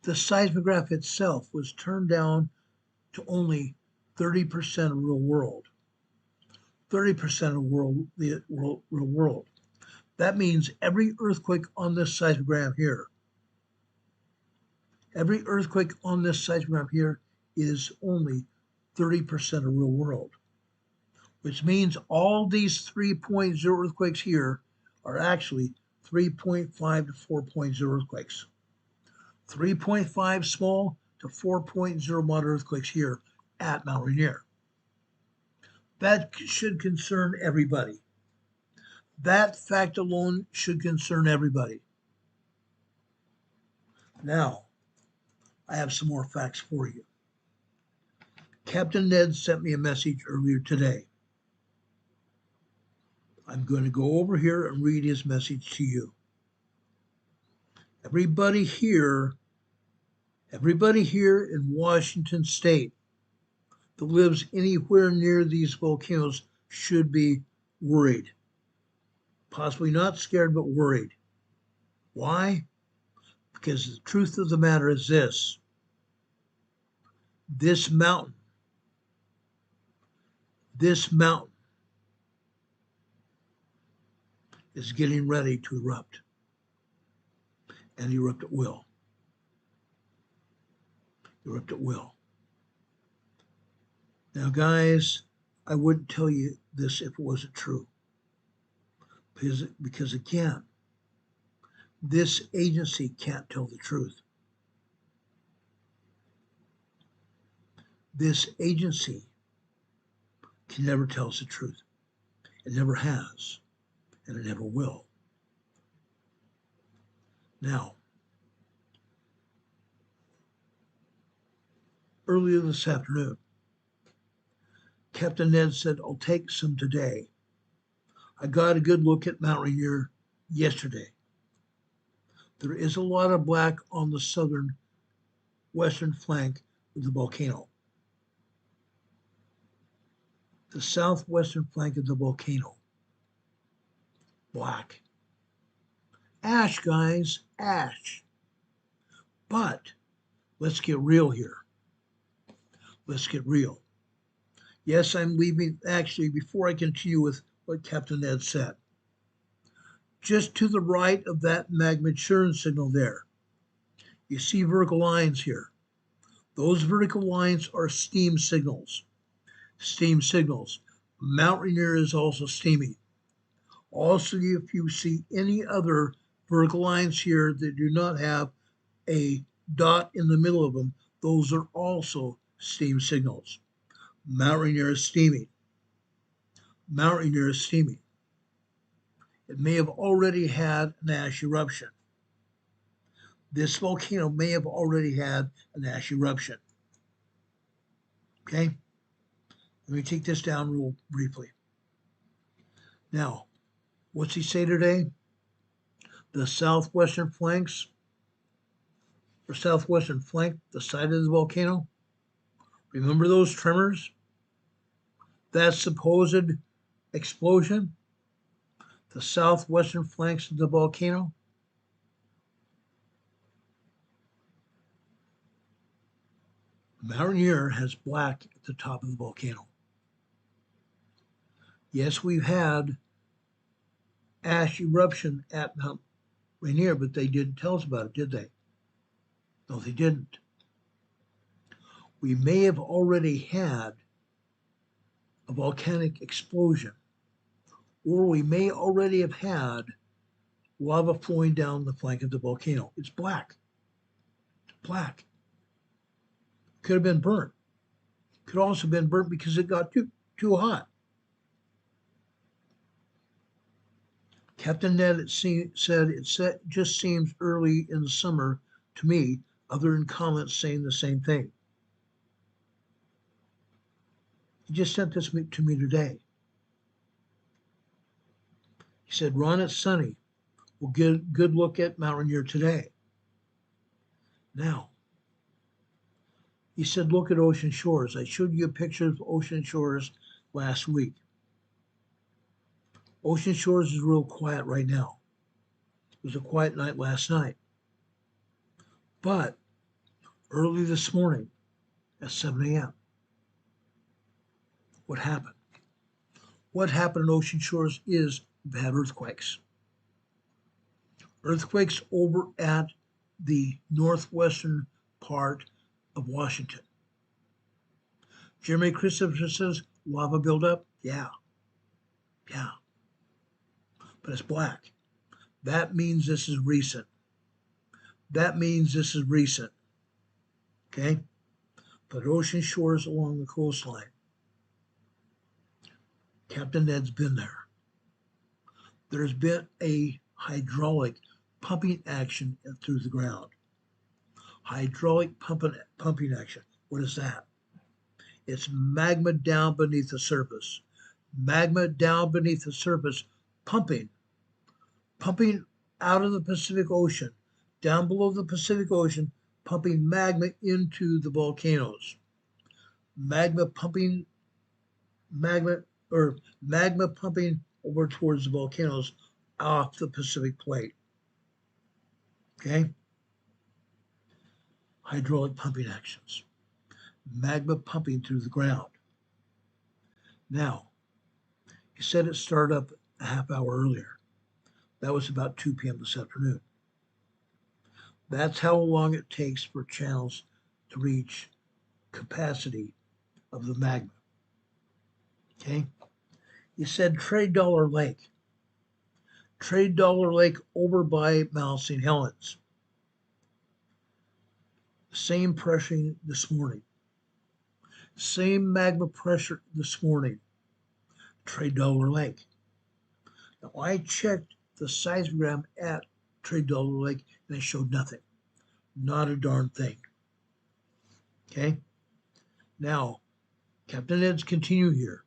the seismograph itself was turned down to only 30% of real world. 30% of the real world. That means every earthquake on this seismograph here, every earthquake on this seismograph here is only 30% of real world, which means all these 3.0 earthquakes here are actually 3.5 to 4.0 earthquakes. 3.5 small to 4.0 moderate earthquakes here at Mount Rainier. That should concern everybody. That fact alone should concern everybody. Now, I have some more facts for you. Captain Ned sent me a message earlier today. I'm going to go over here and read his message to you. Everybody here in Washington State that lives anywhere near these volcanoes should be worried. Possibly not scared, but worried. Why? Because the truth of the matter is this. This mountain is getting ready to erupt. And erupt at will. Erupt at will. Now, guys, I wouldn't tell you this if it wasn't true. Because again, this agency can't tell the truth. This agency can never tell us the truth. It never has, and it never will. Now, earlier this afternoon, Captain Ned said, I'll take some today. I got a good look at Mount Rainier yesterday. There is a lot of black on the southern western flank of the volcano. The southwestern flank of the volcano. Black. Ash, guys, ash. But let's get real here. Let's get real. Yes, I'm leaving, actually, before I continue with what Captain Ned said. Just to the right of that magma churn signal there, you see vertical lines here. Those vertical lines are steam signals. Steam signals. Mount Rainier is also steaming. Also, if you see any other vertical lines here that do not have a dot in the middle of them, those are also steam signals. Mount Rainier is steaming. Mount Rainier is steaming. It may have already had an ash eruption. This volcano may have already had an ash eruption. Okay? Let me take this down real briefly. Now, what's he say today? The southwestern flanks, or southwestern flank, the side of the volcano. Remember those tremors? That supposed explosion? The southwestern flanks of the volcano? Rainier has black at the top of the volcano. Yes, we've had ash eruption at Mount Rainier, but they didn't tell us about it, did they? No, they didn't. We may have already had a volcanic explosion, or we may already have had lava flowing down the flank of the volcano. It's black. It's black. Could have been burnt. Could also have been burnt because it got too hot. Captain Ned said it just seems early in the summer to me, other than comments saying the same thing. He just sent this to me today. He said, Ron, it's sunny. We'll get a good look at Mount Rainier today. Now, he said, look at Ocean Shores. I showed you a picture of Ocean Shores last week. Ocean Shores is real quiet right now. It was a quiet night last night. But early this morning at 7 a.m., what happened? What happened in Ocean Shores is we've had earthquakes. Earthquakes over at the northwestern part of Washington. Jeremy Christopher says, lava buildup? Yeah. But it's black. That means this is recent. Okay? But Ocean Shores along the coastline. Captain Ned's been there. There's been a hydraulic pumping action through the ground. Hydraulic pumping action. What is that? It's magma down beneath the surface. Magma down beneath the surface, pumping out of the Pacific Ocean, down below the Pacific Ocean, pumping magma into the volcanoes. Magma pumping over towards the volcanoes off the Pacific Plate. Okay? Hydraulic pumping actions. Magma pumping through the ground. Now, he said it started up a half hour earlier. That was about 2 p.m. this afternoon. That's how long it takes for channels to reach capacity of the magma. Okay? He said Trade Dollar Lake. Trade Dollar Lake over by Mount St. Helens. Same pressure this morning. Same magma pressure this morning. Trade Dollar Lake. Now, I checked the seismogram at Trade Dollar Lake and it showed nothing. Not a darn thing. Okay? Now, Captain Ed's continue here.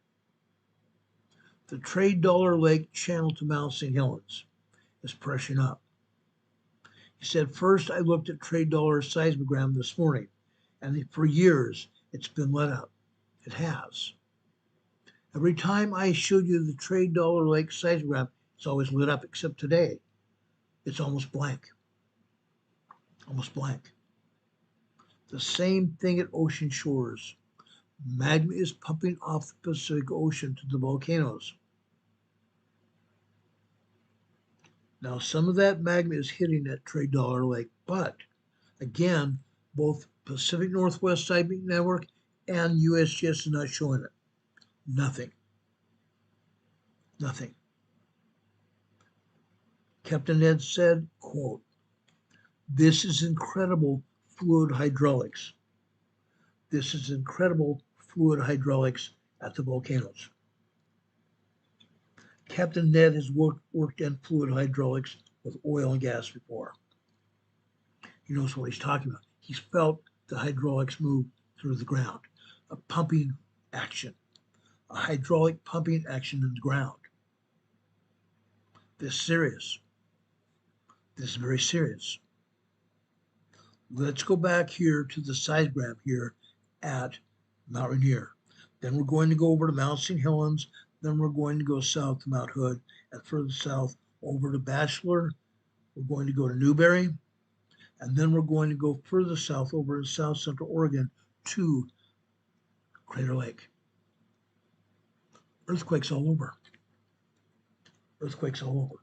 The Trade Dollar Lake channel to Mount St. Helens is pressuring up. He said, first I looked at Trade Dollar seismogram this morning, and for years it's been lit up. It has. Every time I showed you the Trade Dollar Lake seismogram, it's always lit up, except today. It's almost blank. Almost blank. The same thing at Ocean Shores. Magma is pumping off the Pacific Ocean to the volcanoes. Now, some of that magma is hitting that Trade Dollar Lake, but again, both Pacific Northwest Seismic Network and USGS is not showing it. Nothing. Captain Ed said, quote, this is incredible fluid hydraulics. This is incredible fluid hydraulics at the volcanoes. Captain Ned has worked in fluid hydraulics with oil and gas before. He knows what he's talking about. He's felt the hydraulics move through the ground, a pumping action, a hydraulic pumping action in the ground. This is serious. This is very serious. Let's go back here to the seismograph here at Mount Rainier. Then we're going to go over to Mount St. Helens. Then we're going to go south to Mount Hood, and further south over to Bachelor. We're going to go to Newberry, and then we're going to go further south over to South Central Oregon to Crater Lake. Earthquakes all over. Earthquakes all over.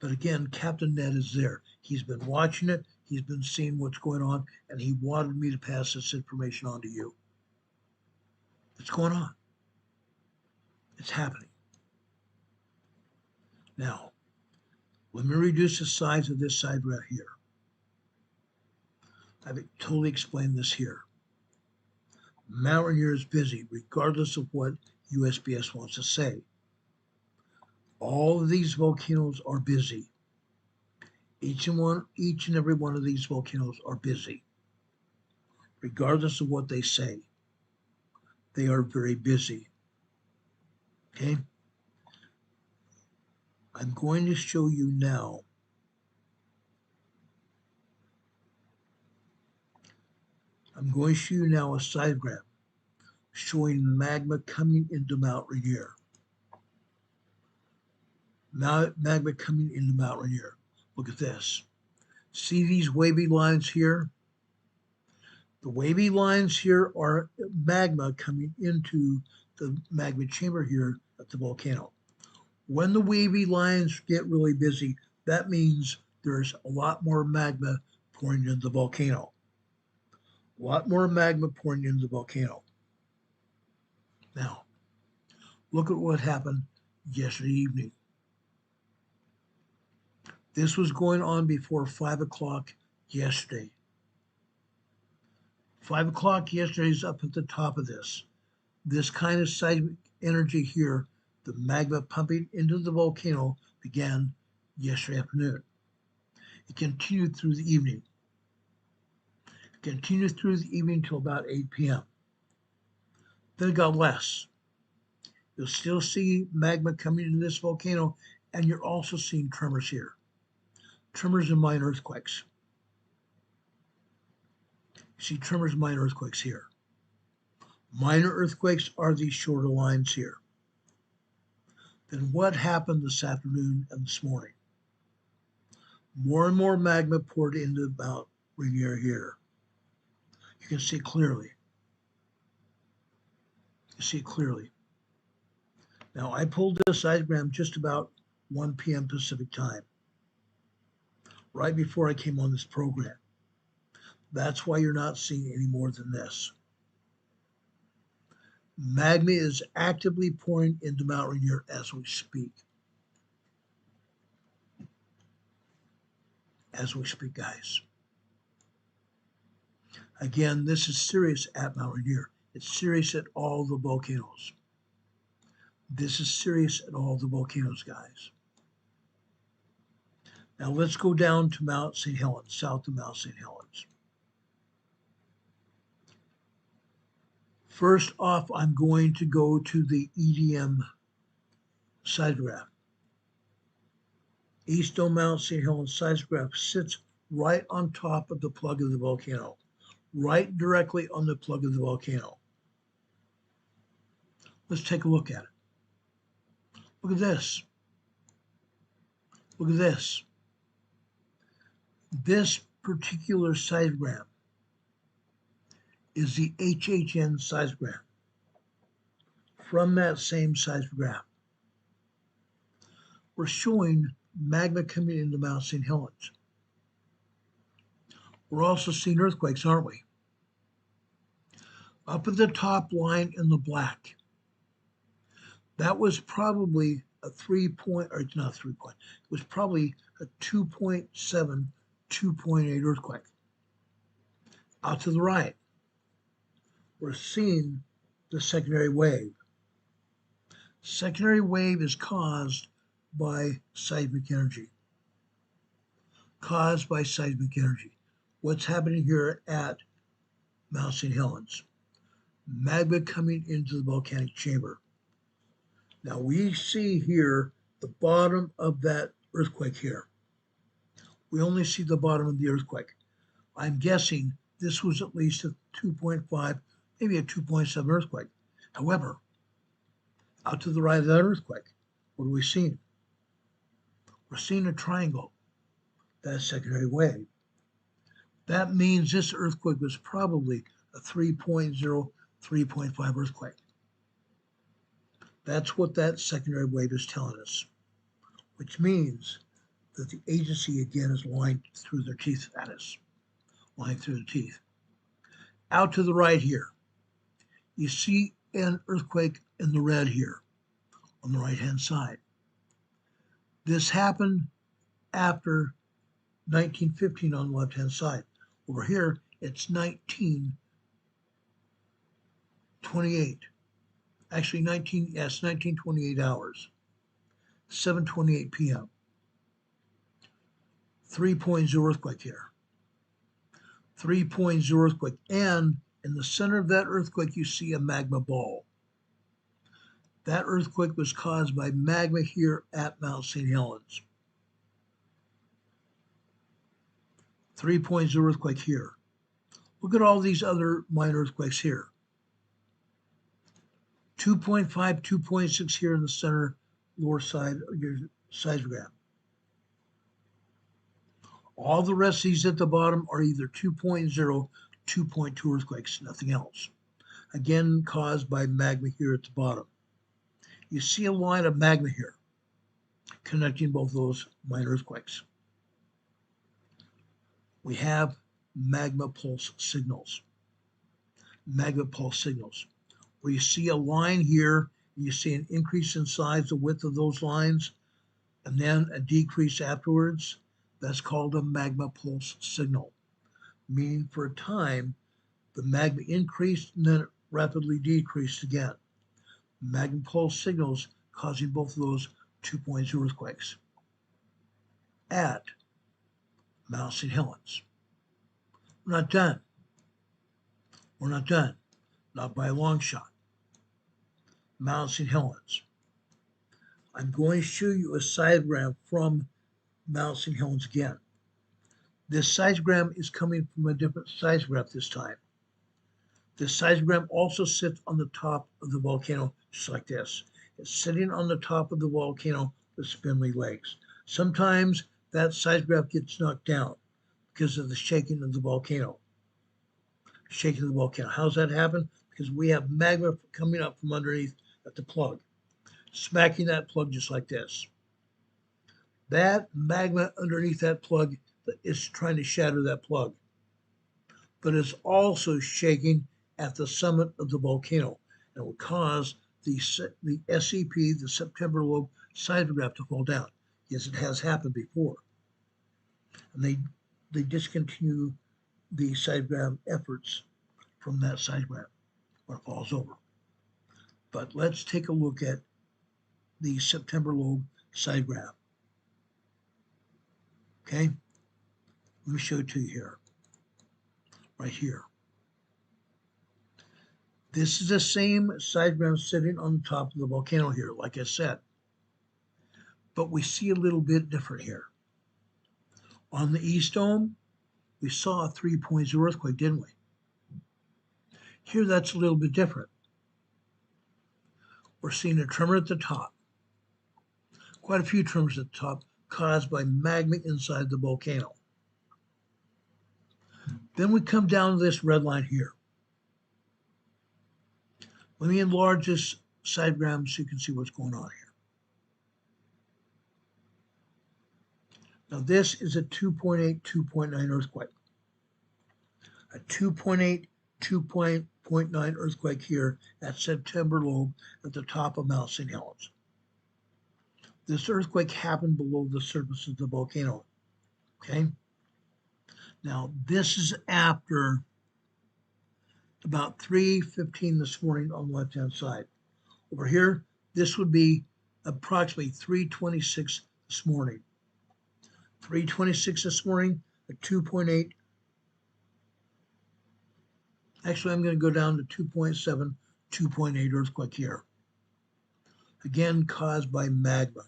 But again, Captain Ned is there. He's been watching it. He's been seeing what's going on, and he wanted me to pass this information on to you. It's going on. It's happening. Now, let me reduce the size of this side right here. I've totally explained this here. Mount Rainier is busy, regardless of what USGS wants to say. All of these volcanoes are busy. Each and every one of these volcanoes are busy, regardless of what they say. They are very busy. Okay? I'm going to show you now. I'm going to show you now a seismograph showing magma coming into Mount Rainier. Magma coming into Mount Rainier. Look at this. See these wavy lines here? The wavy lines here are magma coming into the magma chamber here at the volcano. When the wavy lines get really busy, that means there's a lot more magma pouring into the volcano. A lot more magma pouring into the volcano. Now, look at what happened yesterday evening. This was going on before 5 o'clock yesterday. 5 o'clock yesterday is up at the top of this. This kind of seismic energy here, the magma pumping into the volcano, began yesterday afternoon. It continued through the evening. It continued through the evening till about 8 p.m. Then it got less. You'll still see magma coming into this volcano, and you're also seeing tremors here. Tremors and minor earthquakes. You see tremors and minor earthquakes here. Minor earthquakes are these shorter lines here. Then what happened this afternoon and this morning? More and more magma poured into Mount Rainier here. You can see it clearly. You see it clearly. Now, I pulled this diagram just about 1 p.m. Pacific time, right before I came on this program. That's why you're not seeing any more than this. Magma is actively pouring into Mount Rainier as we speak. As we speak, guys. Again, this is serious at Mount Rainier. It's serious at all the volcanoes. This is serious at all the volcanoes, guys. Now let's go down to Mount St. Helens, south of Mount St. Helens. First off, I'm going to go to the EDM seismograph. East Dome Mount St. Helens seismograph sits right on top of the plug of the volcano, right directly on the plug of the volcano. Let's take a look at it. Look at this. Look at this. This particular seismograph is the HHN seismograph from that same seismograph. We're showing magma coming into Mount St. Helens. We're also seeing earthquakes, aren't we? Up at the top line in the black, that was probably a 3 point, or it's not 3 point, it was probably a 2.7, 2.8 earthquake. Out to the right, we're seeing the secondary wave. Secondary wave is caused by seismic energy. Caused by seismic energy. What's happening here at Mount St. Helens? Magma coming into the volcanic chamber. Now we see here the bottom of that earthquake here. We only see the bottom of the earthquake. I'm guessing this was at least a 2.5, maybe a 2.7 earthquake. However, out to the right of that earthquake, what are we seeing? We're seeing a triangle. That's secondary wave. That means this earthquake was probably a 3.0, 3.5 earthquake. That's what that secondary wave is telling us, which means that the agency again is lying through their teeth at us, lying through the teeth. Out to the right here, you see an earthquake in the red here on the right-hand side. This happened after 1915 on the left-hand side. Over here, it's 1928. Actually, 1928 hours, 7:28 p.m. 3.0 earthquake here. 3.0 earthquake. And in the center of that earthquake, you see a magma ball. That earthquake was caused by magma here at Mount St. Helens. 3.0 earthquake here. Look at all these other minor earthquakes here. 2.5, 2.6 here in the center, lower side of your seismograph. All the rest of these at the bottom are either 2.0, 2.2 earthquakes, nothing else. Again, caused by magma here at the bottom. You see a line of magma here connecting both those minor earthquakes. We have magma pulse signals. Magma pulse signals. Where you see a line here, and you see an increase in size, the width of those lines, and then a decrease afterwards. That's called a magma pulse signal, meaning for a time, the magma increased and then it rapidly decreased again. Magma pulse signals causing both of those 2.0 earthquakes at Mount St. Helens. We're not done. We're not done. Not by a long shot. Mount St. Helens. I'm going to show you a seismogram from Mount St. Helens again. This seismogram is coming from a different seismograph this time. This seismogram also sits on the top of the volcano, just like this. It's sitting on the top of the volcano with spindly legs. Sometimes that seismograph gets knocked down because of the shaking of the volcano. Shaking of the volcano. How's that happen? Because we have magma coming up from underneath at the plug, smacking that plug just like this. That magma underneath that plug is trying to shatter that plug, but it's also shaking at the summit of the volcano and will cause the SEP, the September lobe seismograph, to fall down. Yes, it has happened before. And they discontinue the seismograph efforts from that seismograph when it falls over. But let's take a look at the September lobe seismograph. Okay, let me show it to you here, right here. This is the same seismograph sitting on the top of the volcano here, like I said. But we see a little bit different here. On the East Dome, we saw a 3.0 earthquake, didn't we? Here, that's a little bit different. We're seeing a tremor at the top. Quite a few tremors at the top caused by magma inside the volcano. Then we come down to this red line here. Let me enlarge this seismogram so you can see what's going on here. Now this is a 2.8, 2.9 earthquake. A 2.8, 2.9 earthquake here at September lobe at the top of Mount St. Helens. This earthquake happened below the surface of the volcano. Okay? Now this is after about 3:15 this morning on the left-hand side. Over here, This would be approximately 3:26 this morning. 3:26 this morning, a 2.8. Actually, I'm going to go down to 2.7, 2.8 earthquake here. Again, caused by magma.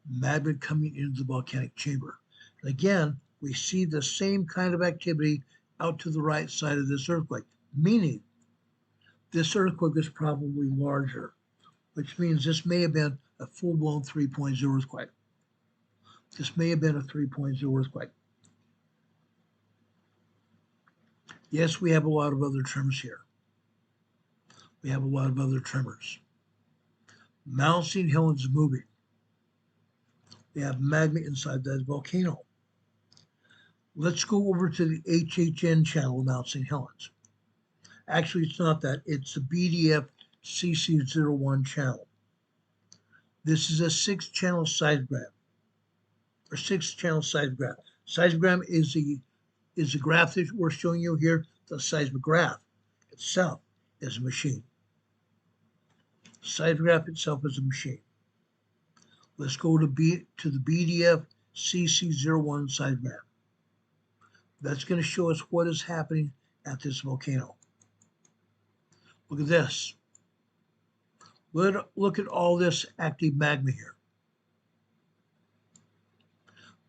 Magma coming into the volcanic chamber. And again, we see the same kind of activity out to the right side of this earthquake, meaning this earthquake is probably larger, which means this may have been a full-blown 3.0 earthquake. This may have been a 3.0 earthquake. Yes, we have a lot of other tremors here. We have a lot of other tremors. Mount St. Helens is moving. We have magma inside that volcano. Let's go over to the HHN channel of Mount St. Helens. Actually, it's not that. It's the BDF CC01 channel. This is a 6-channel seismogram, or 6-channel seismogram. Seismogram is the graph that we're showing you here. The seismograph itself is a machine. Seismograph itself is a machine. Let's go to the BDF CC01 seismograph. That's going to show us what is happening at this volcano. Look at this. Look at all this active magma here.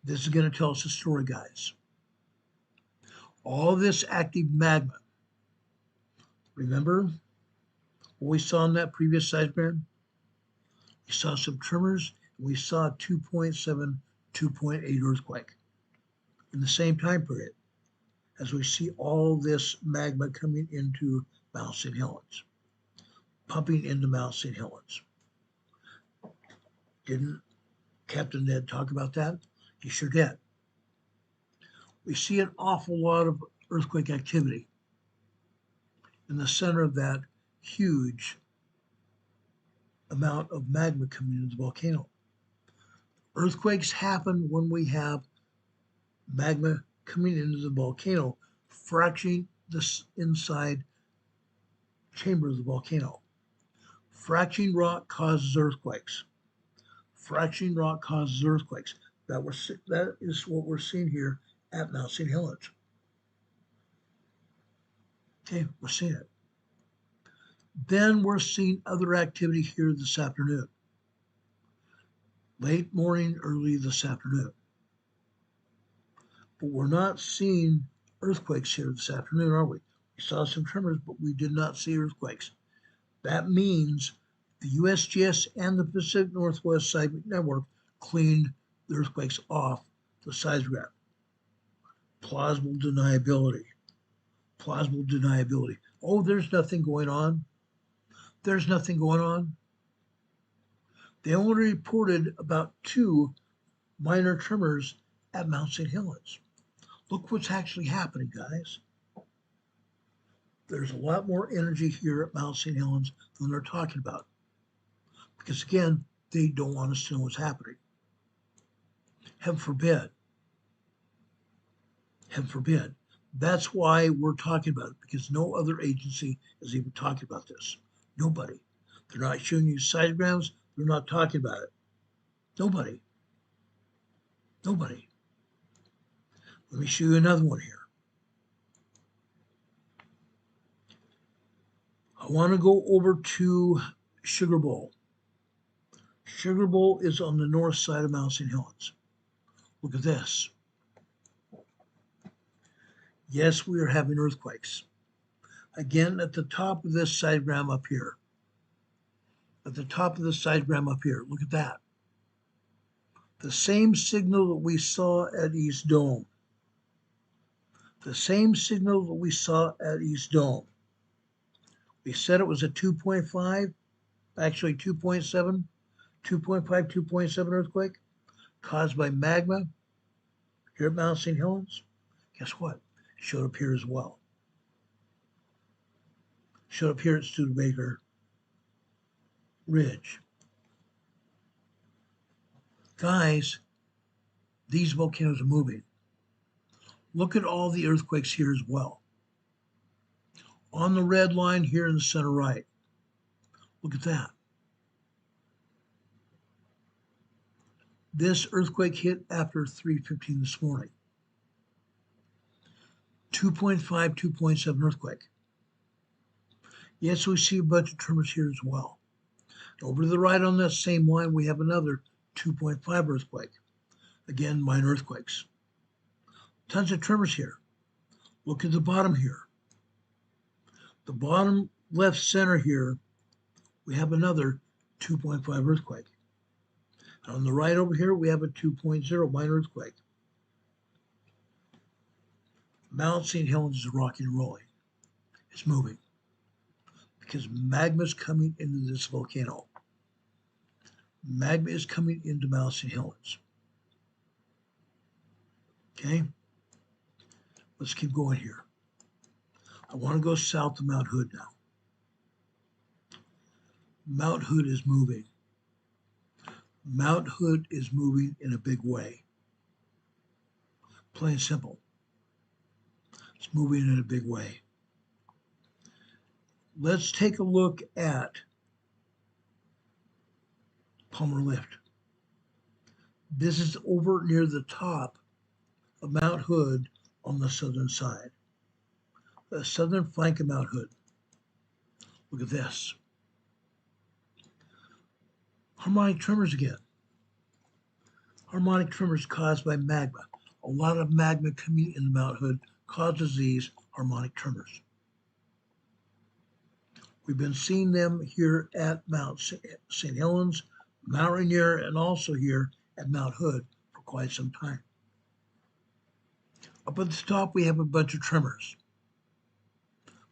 This is going to tell us a story, guys. All this active magma. Remember what we saw in that previous seismogram? We saw some tremors, and we saw a 2.7, 2.8 earthquake in the same time period as we see all this magma coming into Mount St. Helens, pumping into Mount St. Helens. Didn't Captain Ned talk about that? He sure did. We see an awful lot of earthquake activity in the center of that huge amount of magma coming into the volcano. Earthquakes happen when we have magma coming into the volcano, fracturing this inside chamber of the volcano. Fracturing rock causes earthquakes. Fracturing rock causes earthquakes. That is what we're seeing here at Mount St. Helens. Okay, we're seeing it. Then we're seeing other activity here this afternoon. Late morning, early this afternoon. But we're not seeing earthquakes here this afternoon, are we? We saw some tremors, but we did not see earthquakes. That means the USGS and the Pacific Northwest Seismic Network cleaned the earthquakes off the seismograph. Plausible deniability. Plausible deniability. Oh, there's nothing going on. There's nothing going on. They only reported about 2 minor tremors at Mount St. Helens. Look what's actually happening, guys. There's a lot more energy here at Mount St. Helens than they're talking about. Because again, they don't want us to know what's happening. Heaven forbid. Heaven forbid. That's why we're talking about it, because no other agency is even talking about this. Nobody. They're not showing you seismograms. They're not talking about it. Nobody. Nobody. Let me show you another one here. I want to go over to Sugar Bowl. Sugar Bowl is on the north side of Mount St. Helens. Look at this. Yes, we are having earthquakes. Again, at the top of this seismogram up here. At the top of the seismogram up here. Look at that. The same signal that we saw at East Dome. The same signal that we saw at East Dome. We said it was a 2.5, actually 2.7, 2.5, 2.7 earthquake caused by magma here at Mount St. Helens. Guess what? It showed up here as well. Showed up here at Studebaker Ridge. Guys, these volcanoes are moving. Look at all the earthquakes here as well. On the red line here in the center right. Look at that. This earthquake hit after 3:15 this morning. 2.5, 2.7 earthquake. Yes, we see a bunch of tremors here as well. Over to the right on that same line, we have another 2.5 earthquake. Again, minor earthquakes. Tons of tremors here. Look at the bottom here. The bottom left center here, we have another 2.5 earthquake. And on the right over here, we have a 2.0 minor earthquake. Mount St. Helens is rocking and rolling. It's moving because magma is coming into this volcano. Magma is coming into Mount St. Helens. Okay, let's keep going here. I want to go south to Mount Hood now. Mount Hood is moving. Mount Hood is moving in a big way. Plain and simple. It's moving in a big way. Let's take a look at Palmer Lift. This is over near the top of Mount Hood on the southern side. The southern flank of Mount Hood. Look at this. Harmonic tremors again. Harmonic tremors caused by magma. A lot of magma coming into Mount Hood causes these harmonic tremors. We've been seeing them here at Mount St. Helens, Mount Rainier, and also here at Mount Hood for quite some time. Up at the top, we have a bunch of tremors.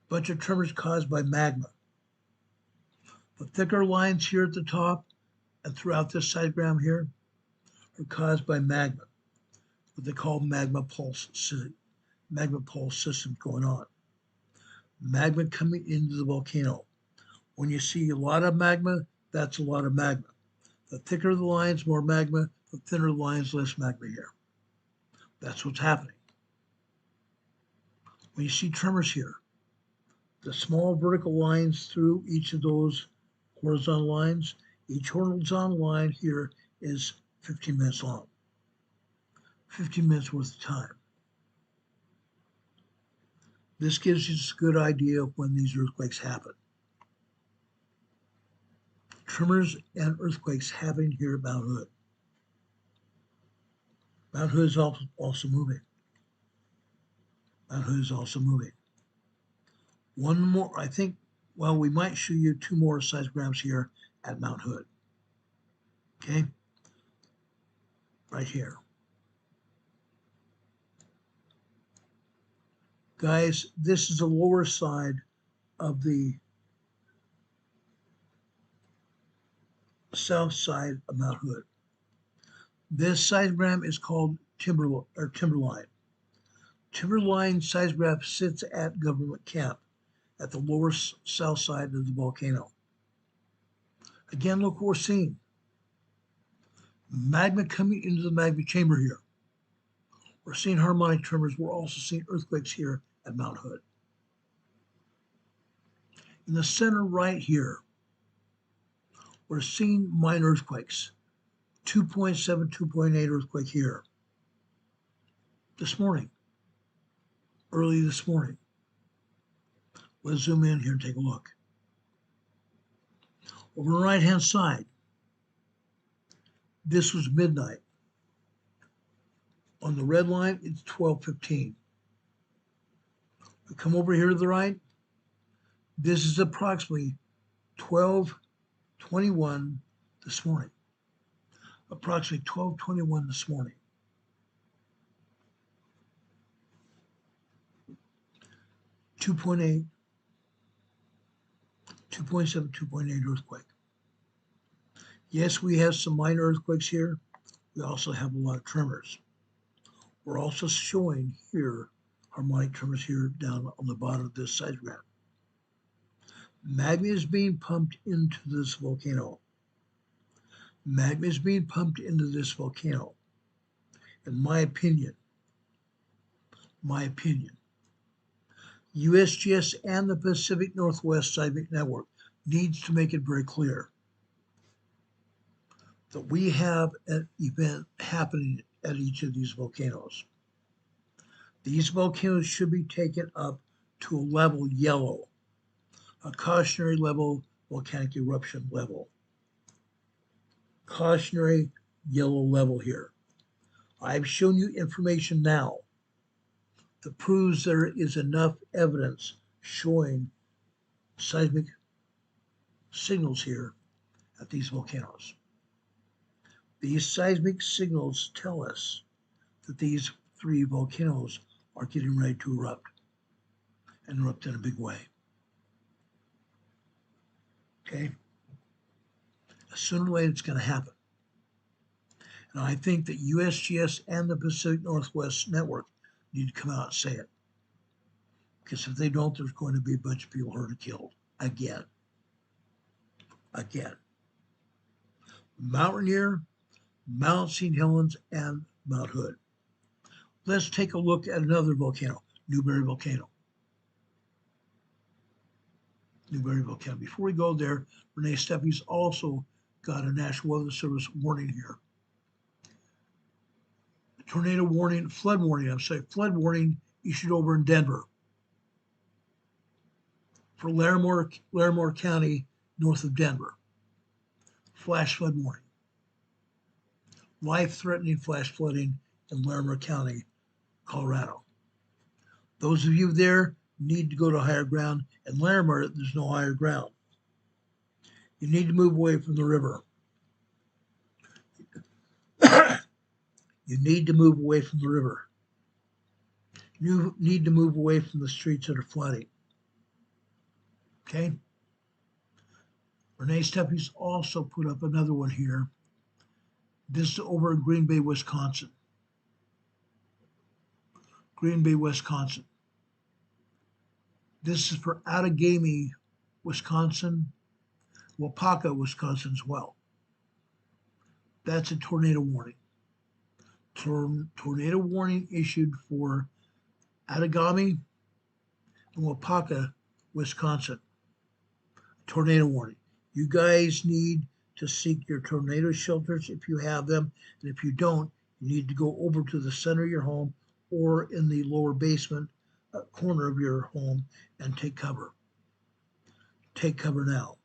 Bunch of tremors caused by magma. The thicker lines here at the top and throughout this diagram here are caused by magma, what they call magma pulse systems going on. Magma coming into the volcano. When you see a lot of magma, that's a lot of magma. The thicker the lines, more magma. The thinner the lines, less magma here. That's what's happening. When you see tremors here, the small vertical lines through each of those horizontal lines, each horizontal line here is 15 minutes long. 15 minutes worth of time. This gives you a good idea of when these earthquakes happen. Tremors and earthquakes happening here at Mount Hood. Mount Hood is also moving. Mount Hood is also moving. One more, I think, well, we might show you two more seismograms here at Mount Hood. Okay? Right here. Guys, this is the lower side of the south side of Mount Hood. This seismogram is called Timberline. Timberline seismograph sits at government camp at the lower south side of the volcano. Again, look what we're seeing. Magma coming into the magma chamber here. We're seeing harmonic tremors. We're also seeing earthquakes here at Mount Hood. In the center right here, we're seeing minor earthquakes. 2.7, 2.8 earthquake here. This morning, early this morning. Let's zoom in here and take a look. Over on the right-hand side, this was midnight. On the red line, it's 12:15. We come over here to the right. This is approximately 12:21 this morning. Approximately 12:21 this morning. 2.8, 2.7, 2.8 earthquake. Yes, we have some minor earthquakes here. We also have a lot of tremors. We're also showing here harmonic tremors here down on the bottom of this seismogram. Magma is being pumped into this volcano. Magma is being pumped into this volcano. In my opinion, USGS and the Pacific Northwest Seismic Network needs to make it very clear. that we have an event happening at each of these volcanoes. These volcanoes should be taken up to a level yellow, a cautionary level volcanic eruption level. Cautionary yellow level here. I've shown you information now that proves there is enough evidence showing seismic signals here at these volcanoes. These seismic signals tell us that these three volcanoes are getting ready to erupt and erupt in a big way. Okay? Sooner or later, it's going to happen. And I think that USGS and the Pacific Northwest Network need to come out and say it. Because if they don't, there's going to be a bunch of people hurt or killed again. Again. Mount Rainier, Mount St. Helens, and Mount Hood. Let's take a look at another volcano, Newberry Volcano. Newberry Volcano. Before we go there, Renee Steffi's also got a National Weather Service warning here. Tornado warning, flood warning issued over in Denver for Larimore County, north of Denver. Flash flood warning. Life-threatening flash flooding in Larimer County, Colorado. Those of you there need to go to higher ground. In Larimer, there's no higher ground. You need to move away from the river. You need to move away from the river. You need to move away from the streets that are flooding. Okay? Renee Steffi's also put up another one here. This is over in Green Bay, Wisconsin. Green Bay, Wisconsin. This is for Outagamie, Wisconsin, Waupaca, Wisconsin as well. That's a tornado warning. Tornado warning issued for Outagamie and Waupaca, Wisconsin. Tornado warning. You guys need to seek your tornado shelters if you have them. And if you don't, you need to go over to the center of your home or in the lower basement corner of your home and take cover. Take cover now.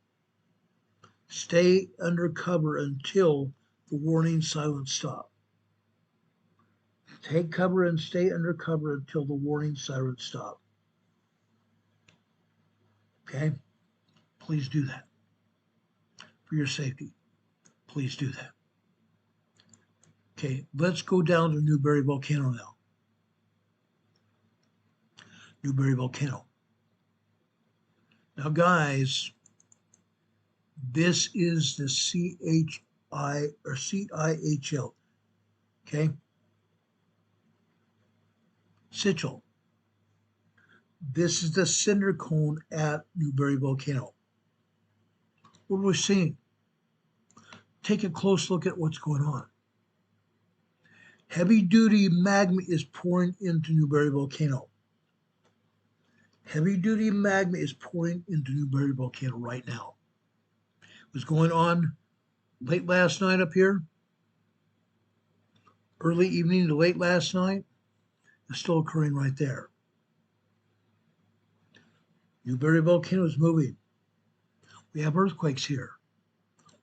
Stay under cover until the warning silence stops. Take cover and stay under cover until the warning sirens stop. Okay? Please do that. For your safety, please do that. Okay, let's go down to Newberry Volcano now. Newberry Volcano. Now, guys, this is the CHI or CIHL. Okay? Sichel. This is the cinder cone at Newberry Volcano. What are we seeing? Take a close look at what's going on. Heavy-duty magma is pouring into Newberry Volcano. Heavy-duty magma is pouring into Newberry Volcano right now. It was going on late last night up here, early evening to late last night. It's still occurring right there. Newberry Volcano is moving. We have earthquakes here.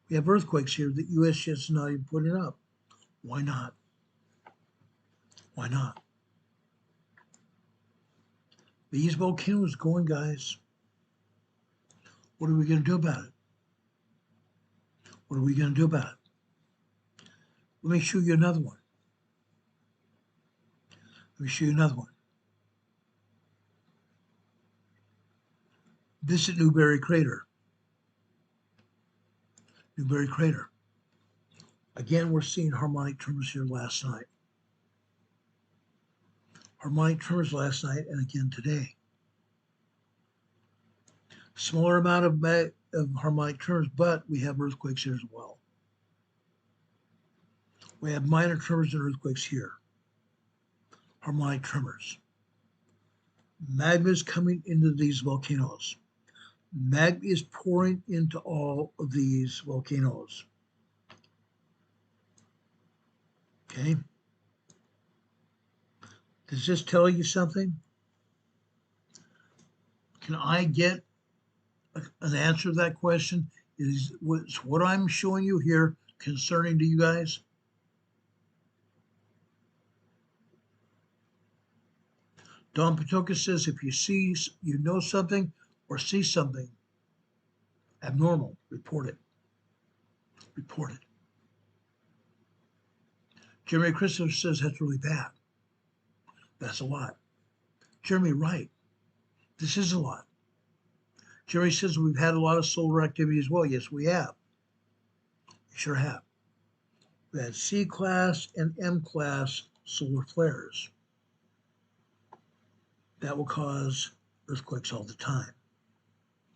We have earthquakes here that USGS is not even putting up. Why not? Why not? These volcanoes going, guys. What are we going to do about it? What are we going to do about it? Let me show you another one. Let me show you another one. This is Newberry Crater. Newberry Crater. Again, we're seeing harmonic tremors here last night. Harmonic tremors last night and again today. Smaller amount of harmonic tremors, but we have earthquakes here as well. We have minor tremors and earthquakes here. Harmonic tremors. Magma is coming into these volcanoes. Magma is pouring into all of these volcanoes. Okay. Does this tell you something? Can I get an answer to that question? Is what I'm showing you here concerning to you guys? Don Patoka says if you know something or see something abnormal, report it. Report it. Jeremy Christopher says that's really bad. That's a lot. Jeremy, right. This is a lot. Jerry says we've had a lot of solar activity as well. Yes, we have. We sure have. We had C-class and M-class solar flares. That will cause earthquakes all the time.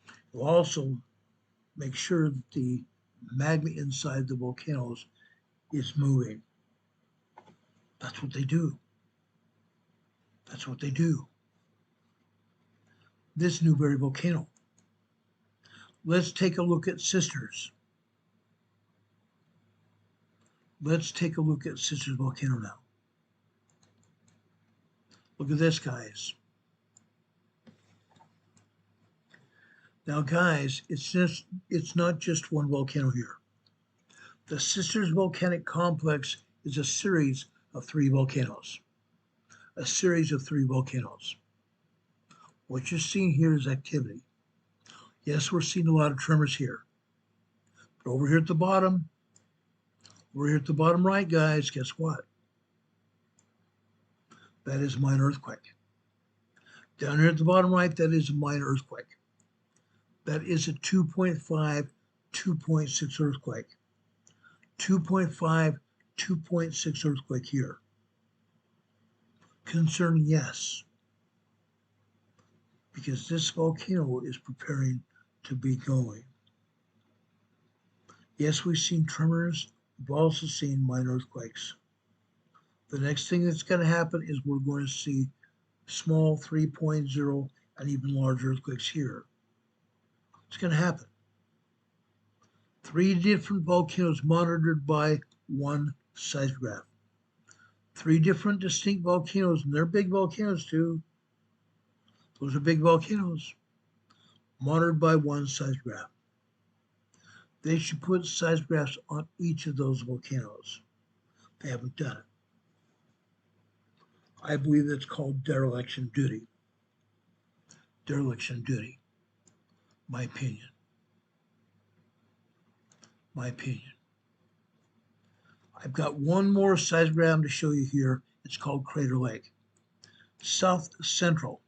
It will also make sure that the magma inside the volcanoes is moving. That's what they do. That's what they do. This Newberry volcano. Let's take a look at Sisters. Let's take a look at Sisters volcano now. Look at this, guys. Now, guys, it's not just one volcano here. The Sisters volcanic complex is a series of 3 volcanoes. A series of 3 volcanoes. What you're seeing here is activity. Yes, we're seeing a lot of tremors here. But over here at the bottom right, guys, guess what? That is a minor earthquake. Down here at the bottom right, that is a minor earthquake. That is a 2.5, 2.6 earthquake. 2.5, 2.6 earthquake here. Concerning, yes. Because this volcano is preparing to be going. Yes, we've seen tremors. We've also seen minor earthquakes. The next thing that's going to happen is we're going to see small 3.0 and even larger earthquakes here. It's going to happen. 3 different volcanoes monitored by 1 seismograph. 3 different distinct volcanoes, and they're big volcanoes too. Those are big volcanoes, monitored by 1 seismograph. They should put seismographs on each of those volcanoes. They haven't done it. I believe that's called dereliction duty. Dereliction duty. My opinion. My opinion. I've got one more seismogram to show you here. It's called Crater Lake. South Central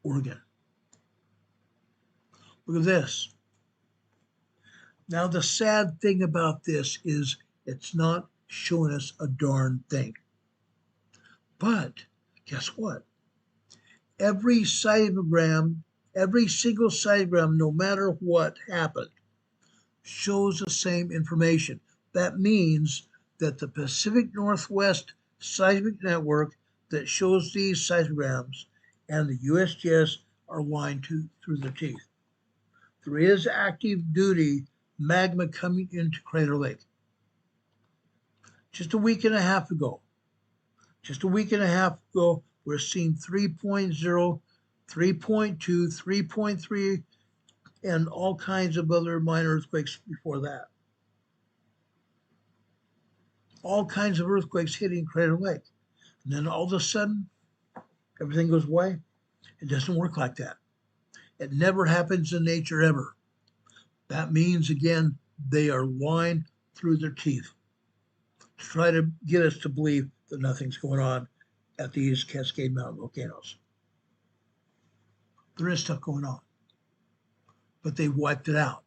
Oregon. Look at this. Now, the sad thing about this is it's not showing us a darn thing. But guess what? Every seismogram, every single seismogram, no matter what happened, shows the same information. That means that the Pacific Northwest Seismic Network that shows these seismograms and the USGS are aligned through their teeth. There is active duty magma coming into Crater Lake. Just a week and a half ago, we're seeing 3.0, 3.2, 3.3, and all kinds of other minor earthquakes before that. All kinds of earthquakes hitting Crater Lake. And then all of a sudden, everything goes away. It doesn't work like that. It never happens in nature ever. That means, again, they are lying through their teeth to try to get us to believe that nothing's going on at these Cascade Mountain volcanoes. There is stuff going on, but they wiped it out.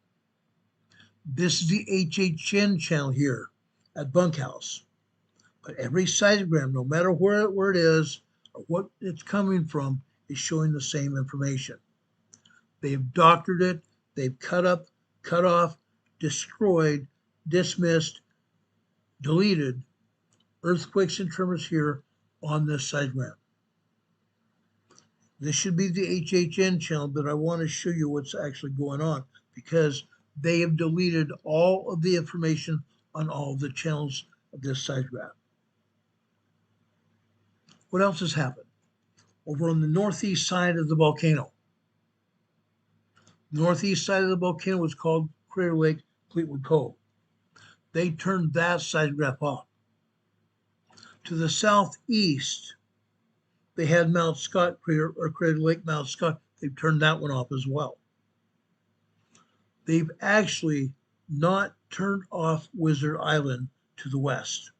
This is the HHN channel here at Bunkhouse. But every seismogram, no matter where it is or what it's coming from, is showing the same information. They've doctored it, they've cut off, destroyed, dismissed, deleted earthquakes and tremors here on this seismogram. This should be the HHN channel, but I want to show you what's actually going on because they have deleted all of the information on all of the channels of this seismograph. What else has happened? Over on the northeast side of the volcano. The northeast side of the volcano was called Crater Lake Fleetwood Cove. They turned that seismograph off. To the southeast, they had Mount Scott Crater, or Crater Lake Mount Scott. They've turned that one off as well. They've actually not turned off Wizard Island to the west.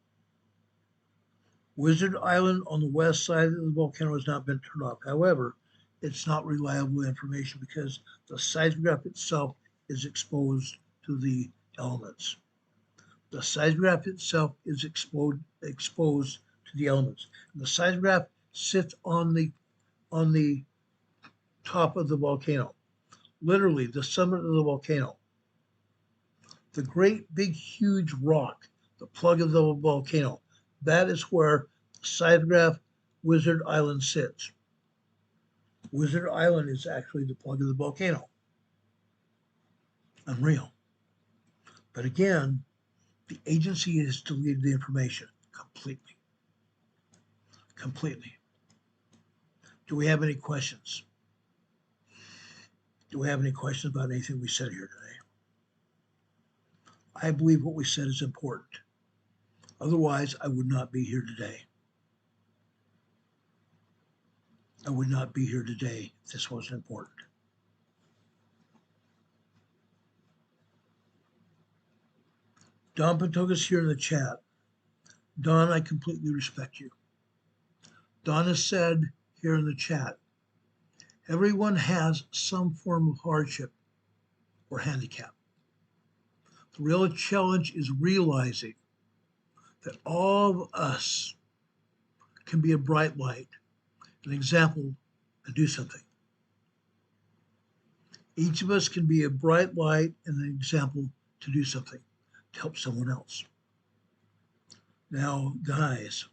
Wizard Island on the west side of the volcano has not been turned off. However, it's not reliable information because the seismograph itself is exposed to the elements. The seismograph itself is exposed to the elements. And the seismograph sits on the top of the volcano, literally the summit of the volcano. The great big huge rock, the plug of the volcano, that is where seismograph Wizard Island sits. Wizard Island is actually the plug of the volcano. Unreal. But again, the agency has deleted the information completely. Completely. Do we have any questions? Do we have any questions about anything we said here today? I believe what we said is important. Otherwise, I would not be here today. I would not be here today if this wasn't important. Don Patoga's here in the chat. Don, I completely respect you. Don has said here in the chat, everyone has some form of hardship or handicap. The real challenge is realizing that all of us can be a bright light, an example, and do something. Each of us can be a bright light and an example to do something, to help someone else. Now, guys,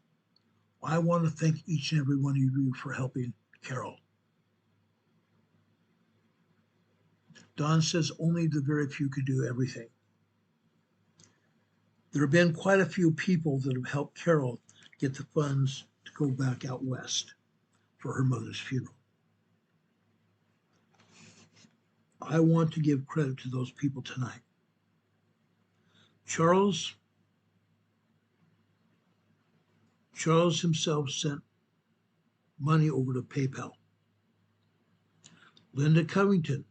I want to thank each and every one of you for helping Carol. Don says only the very few could do everything. There have been quite a few people that have helped Carol get the funds to go back out west for her mother's funeral. I want to give credit to those people tonight. Charles himself sent money over to PayPal. Linda Covington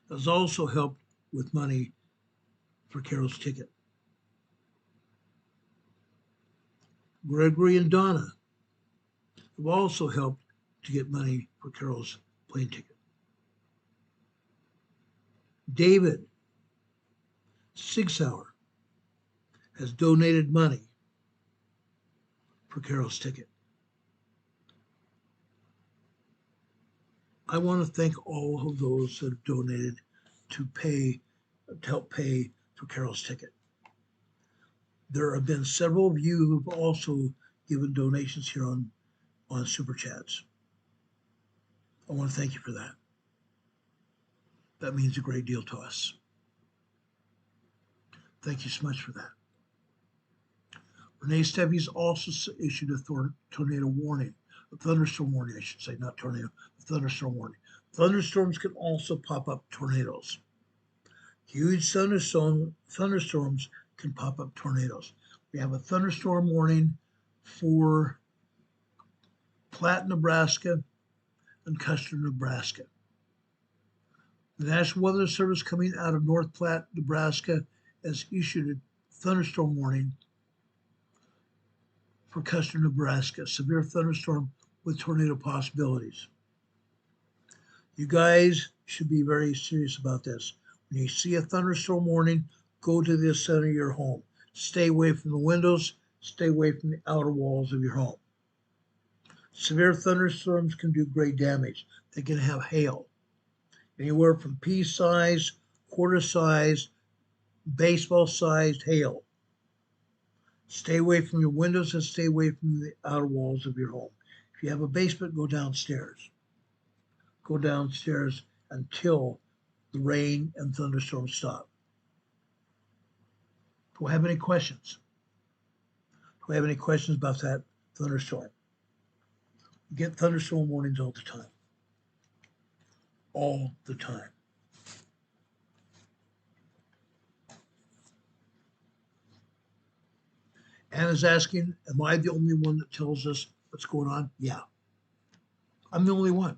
has also helped with money for Carol's ticket. Gregory and Donna have also helped to get money for Carol's plane ticket. David Sigshauer has donated money for Carol's ticket. I want to thank all of those that have donated to help pay for Carol's ticket. There have been several of you who've also given donations here on Super Chats. I want to thank you for that. That means a great deal to us. Thank you so much for that. Renee Steffi's also issued a tornado warning, a thunderstorm warning, I should say, not tornado, a thunderstorm warning. Thunderstorms can also pop up tornadoes. Huge thunderstorms can pop up tornadoes. We have a thunderstorm warning for Platte, Nebraska, and Custer, Nebraska. The National Weather Service coming out of North Platte, Nebraska has issued a thunderstorm warning for Custer, Nebraska, severe thunderstorm with tornado possibilities. You guys should be very serious about this. When you see a thunderstorm warning, go to the center of your home. Stay away from the windows, stay away from the outer walls of your home. Severe thunderstorms can do great damage. They can have hail, anywhere from pea-sized, quarter-sized, baseball-sized hail. Stay away from your windows and stay away from the outer walls of your home. If you have a basement, go downstairs. Go downstairs until the rain and thunderstorms stop. Do I have any questions? Do I have any questions about that thunderstorm? You get thunderstorm warnings all the time. All the time. Anna's asking, am I the only one that tells us what's going on? Yeah. I'm the only one.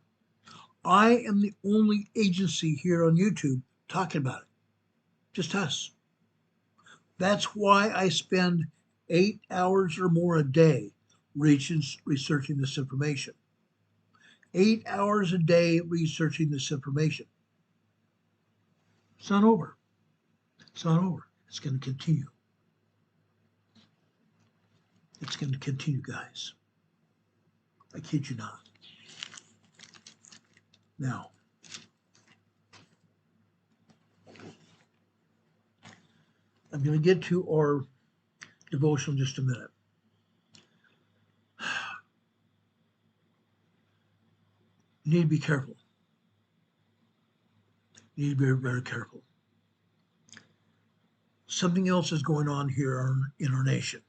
I am the only agency here on YouTube talking about it. Just us. That's why I spend 8 hours or more a day researching this information. 8 hours a day researching this information. It's not over. It's not over. It's going to continue. It's going to continue, guys. I kid you not. Now, I'm going to get to our devotional in just a minute. You need to be careful. You need to be very, very careful. Something else is going on here in our nation.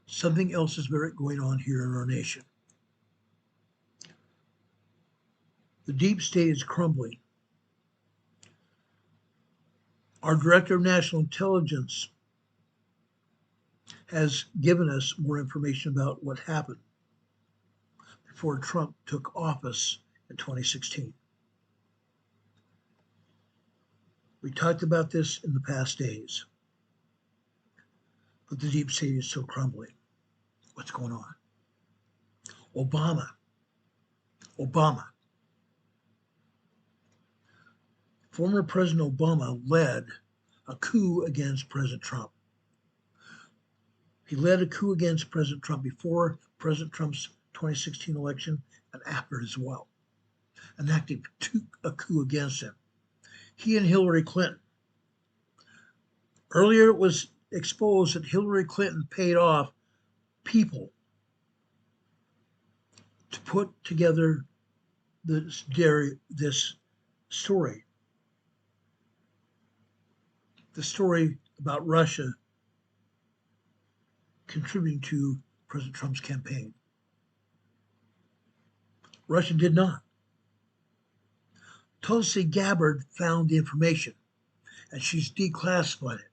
Something else is going on here in our nation. The deep state is crumbling. Our Director of National Intelligence has given us more information about what happened before Trump took office in 2016. We talked about this in the past days, but the deep state is still crumbling. What's going on? Obama. Former President Obama led a coup against President Trump. He led a coup against President Trump before President Trump's 2016 election and after as well, enacted a coup against him. He and Hillary Clinton. Earlier it was exposed that Hillary Clinton paid off people to put together this story. The story about Russia contributing to President Trump's campaign. Russia did not. Tulsi Gabbard found the information, and she's declassified it.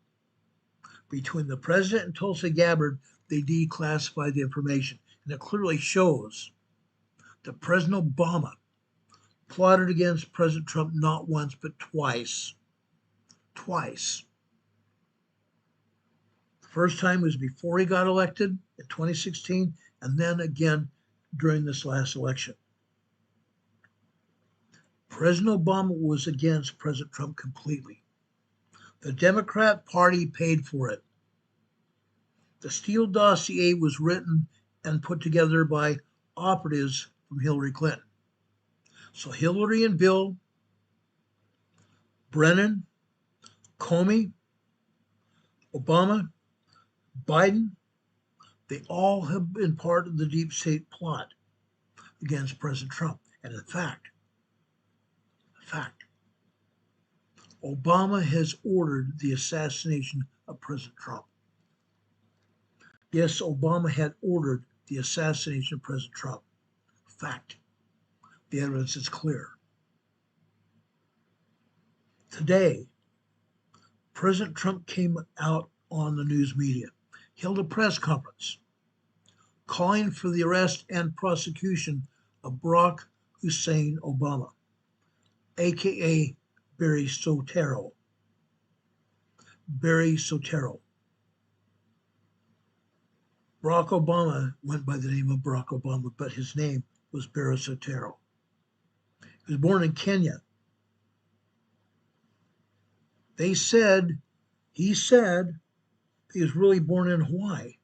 Between the president and Tulsi Gabbard, they declassified the information, and it clearly shows that President Obama plotted against President Trump not once, but twice. Twice. The first time was before he got elected in 2016, and then again during this last election. President Obama was against President Trump completely. The Democrat Party paid for it. The Steele dossier was written and put together by operatives from Hillary Clinton. So Hillary and Bill, Brennan, Comey, Obama, Biden, they all have been part of the deep state plot against President Trump. And in fact, Obama has ordered the assassination of President Trump. Yes, Obama had ordered the assassination of President Trump. Fact. The evidence is clear. Today, President Trump came out on the news media, held a press conference, calling for the arrest and prosecution of Barack Hussein Obama, aka Barry Soetoro. Barry Soetoro. Barack Obama went by the name of Barack Obama, but his name was Barry Soetoro. He was born in Kenya. He said he was really born in Hawaii.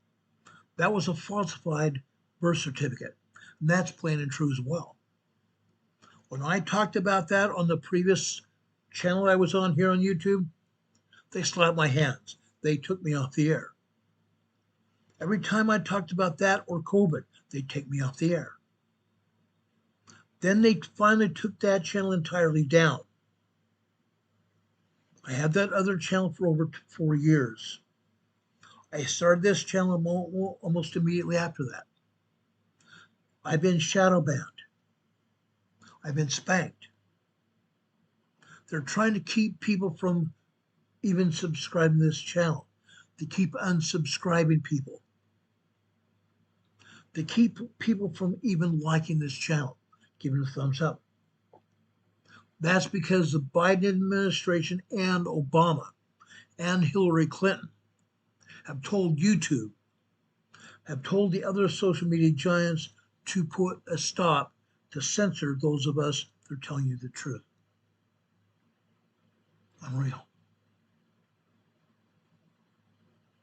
That was a falsified birth certificate, and that's plain and true as well. When I talked about that on the previous channel I was on here on YouTube, they slapped my hands. They took me off the air. Every time I talked about that or COVID, they'd take me off the air. Then they finally took that channel entirely down. I had that other channel for over 4 years. I started this channel almost immediately after that. I've been shadow banned. I've been spanked. They're trying to keep people from even subscribing to this channel. They keep unsubscribing people. They keep people from even liking this channel, giving a thumbs up. That's because the Biden administration and Obama and Hillary Clinton have told YouTube, have told the other social media giants to put a stop, to censor those of us that are telling you the truth. Unreal.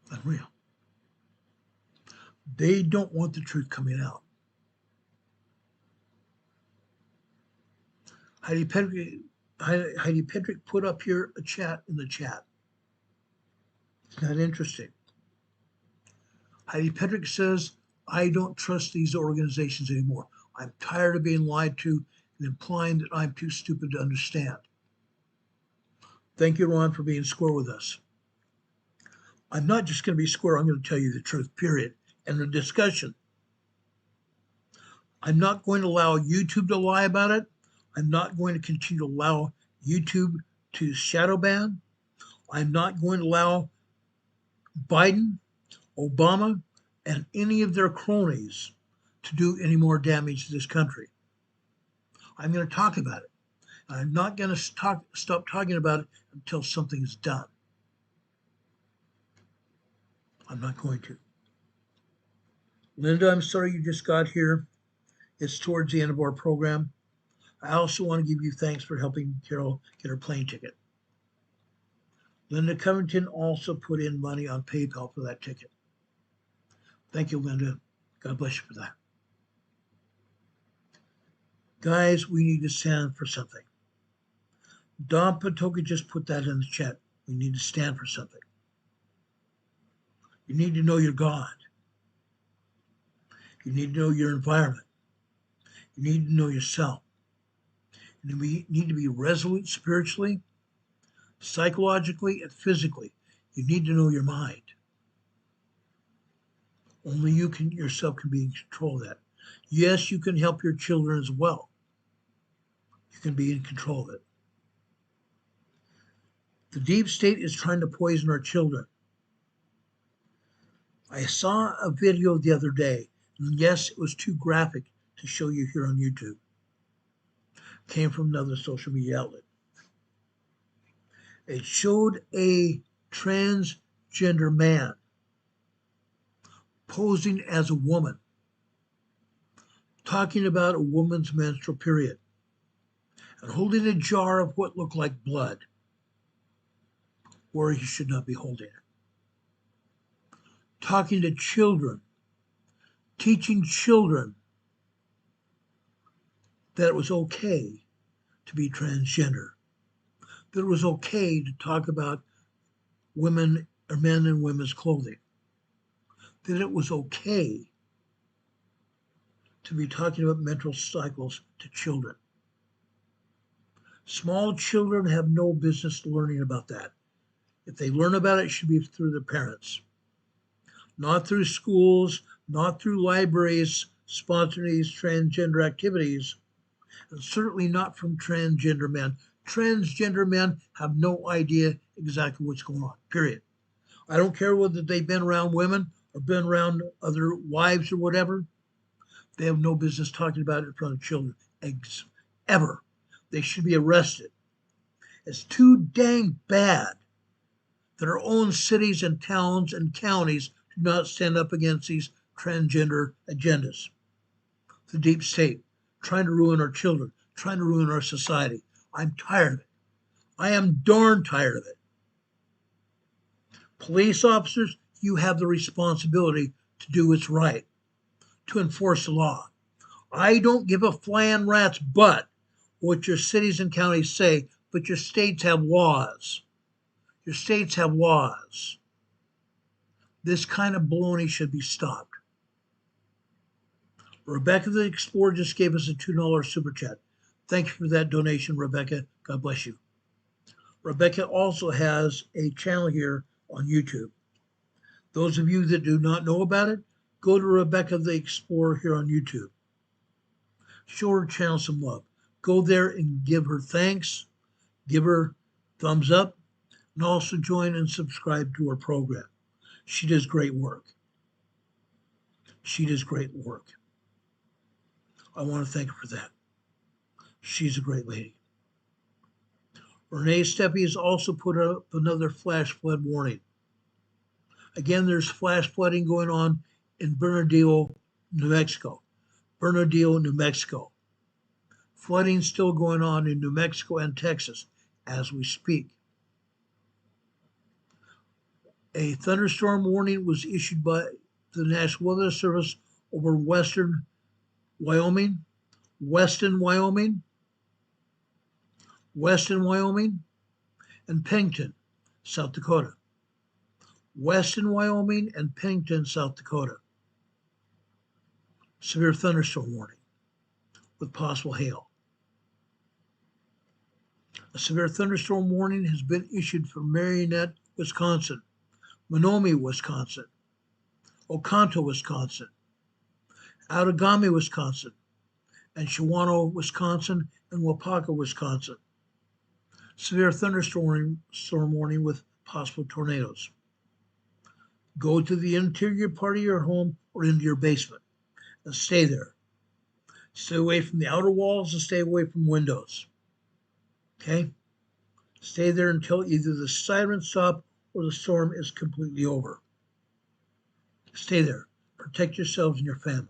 Unreal. They don't want the truth coming out. Heidi Pedrick put up here a chat in the chat. Isn't that interesting? Heidi Pedrick says, I don't trust these organizations anymore. I'm tired of being lied to and implying that I'm too stupid to understand. Thank you, Ron, for being square with us. I'm not just going to be square, I'm going to tell you the truth, period. And the discussion. I'm not going to allow YouTube to lie about it. I'm not going to continue to allow YouTube to shadow ban. I'm not going to allow Biden, Obama, and any of their cronies to do any more damage to this country. I'm going to talk about it. I'm not going to stop talking about it until something is done. I'm not going to. Linda, I'm sorry you just got here. It's towards the end of our program. I also want to give you thanks for helping Carol get her plane ticket. Linda Covington also put in money on PayPal for that ticket. Thank you, Linda. God bless you for that. Guys, we need to stand for something. Don Patoka just put that in the chat. We need to stand for something. You need to know your God. You need to know your environment. You need to know yourself. You need to be resolute spiritually, psychologically, and physically. You need to know your mind. Only you yourself can be in control of that. Yes, you can help your children as well. You can be in control of it. The deep state is trying to poison our children. I saw a video the other day, and yes, it was too graphic to show you here on YouTube. It came from another social media outlet. It showed a transgender man posing as a woman, talking about a woman's menstrual period, and holding a jar of what looked like blood, where he should not be holding it. Talking to children, teaching children that it was okay to be transgender, that it was okay to talk about women or men in women's clothing, that it was okay to be talking about menstrual cycles to children. Small children have no business learning about that. If they learn about it, it should be through their parents, not through schools, not through libraries sponsoring these transgender activities, and certainly not from transgender men. Transgender men have no idea exactly what's going on, period. I don't care whether they've been around women or been around other wives or whatever. They have no business talking about it in front of children, ever. They should be arrested. It's too dang bad that our own cities and towns and counties do not stand up against these transgender agendas. The deep state, trying to ruin our children, trying to ruin our society. I'm tired of it. I am darn tired of it. Police officers, you have the responsibility to do what's right, to enforce the law. I don't give a flying rat's butt what your cities and counties say, but your states have laws. Your states have laws. This kind of baloney should be stopped. Rebecca the Explorer just gave us a $2 super chat. Thank you for that donation, Rebecca. God bless you. Rebecca also has a channel here on YouTube. Those of you that do not know about it, go to Rebecca the Explorer here on YouTube. Show her channel some love. Go there and give her thanks, give her thumbs up, and also join and subscribe to her program. She does great work. She does great work. I want to thank her for that. She's a great lady. Renee Steppe has also put up another flash flood warning. Again, there's flash flooding going on in Bernardino, New Mexico. Bernardino, New Mexico. Flooding still going on in New Mexico and Texas as we speak. A thunderstorm warning was issued by the National Weather Service over western Wyoming, Weston, Wyoming, and Pennington, South Dakota. Weston, Wyoming, and Pennington, South Dakota. Severe thunderstorm warning with possible hail. A severe thunderstorm warning has been issued for Marionette, Wisconsin, Menominee, Wisconsin, Oconto, Wisconsin, Outagamie, Wisconsin, and Shawano, Wisconsin, and Waupaca, Wisconsin. Severe thunderstorm warning with possible tornadoes. Go to the interior part of your home or into your basement and stay there. Stay away from the outer walls and stay away from windows. Okay? Stay there until either the sirens stop or the storm is completely over. Stay there. Protect yourselves and your family.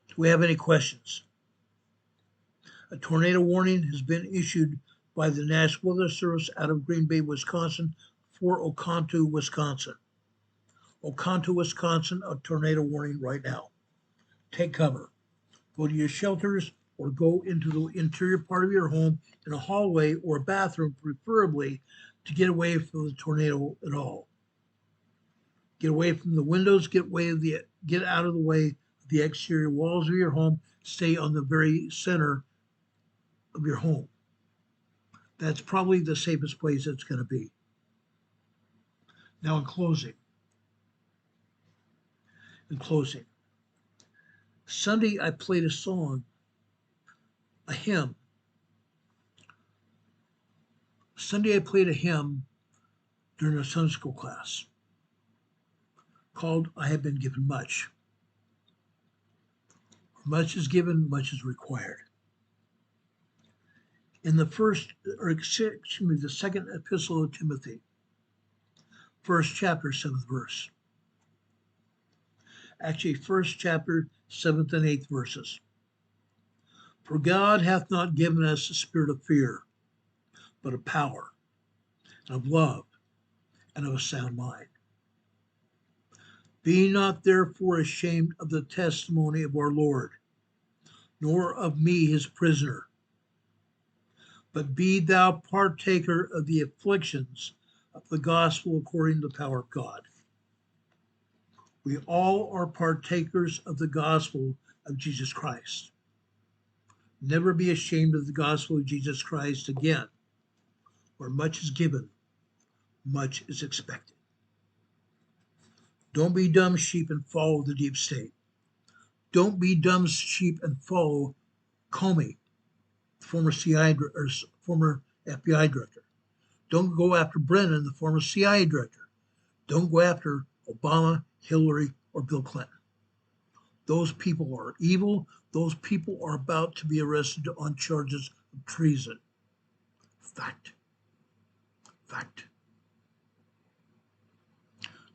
Do we have any questions? A tornado warning has been issued by the National Weather Service out of Green Bay, Wisconsin for Oconto, Wisconsin. Oconto, Wisconsin, a tornado warning right now. Take cover. Go to your shelters or go into the interior part of your home in a hallway or a bathroom, preferably, to get away from the tornado at all. Get away from the windows, get out of the way of the exterior walls of your home. Stay on the very center of your home. That's probably the safest place it's going to be. Now, in closing, Sunday I played a song, a hymn. Sunday I played a hymn during a Sunday school class called "I Have Been Given Much." Much is given, much is required. In the second epistle of Timothy, first chapter, 7th verse. Actually, first chapter, 7th and 8th verses. For God hath not given us a spirit of fear, but of power, and of love, and of a sound mind. Be not therefore ashamed of the testimony of our Lord, nor of me his prisoner, but be thou partaker of the afflictions of the gospel according to the power of God. We all are partakers of the gospel of Jesus Christ. Never be ashamed of the gospel of Jesus Christ again. Where much is given, much is expected. Don't be dumb sheep and follow the deep state. Don't be dumb sheep and follow Comey, former FBI director. Don't go after Brennan, the former CIA director. Don't go after Obama, Hillary, or Bill Clinton. Those people are evil. Those people are about to be arrested on charges of treason. Fact.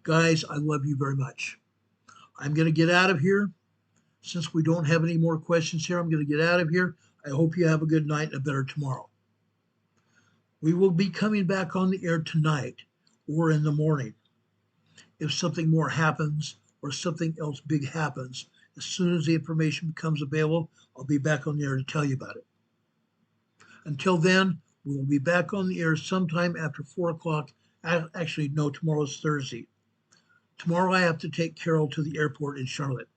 Guys, I love you very much. I'm going to get out of here. Since we don't have any more questions here, I'm going to get out of here. I hope you have a good night and a better tomorrow. We will be coming back on the air tonight or in the morning. If something more happens or something else big happens, as soon as the information becomes available, I'll be back on the air to tell you about it. Until then, we will be back on the air sometime after 4 o'clock. Actually, no, tomorrow's Thursday. Tomorrow I have to take Carol to the airport in Charlotte.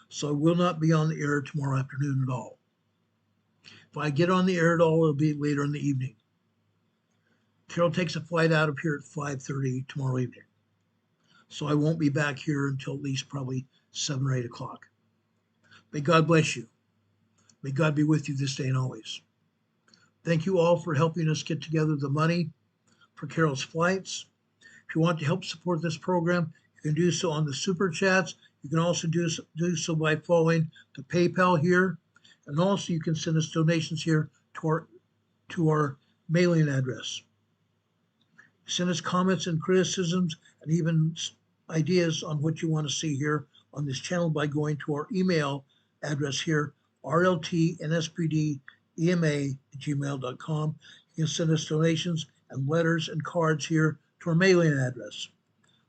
so I will not be on the air tomorrow afternoon at all. If I get on the air at all, it'll be later in the evening. Carol takes a flight out of here at 5:30 tomorrow evening, so I won't be back here until at least probably 7 or 8 o'clock. May God bless you. May God be with you this day and always. Thank you all for helping us get together the money for Carol's flights. If you want to help support this program, you can do so on the Super Chats. You can also do so by following the PayPal here. And also you can send us donations here to our mailing address. Send us comments and criticisms and even ideas on what you want to see here on this channel by going to our email address here, rltnspdema@gmail.com. You can send us donations and letters and cards here to our mailing address,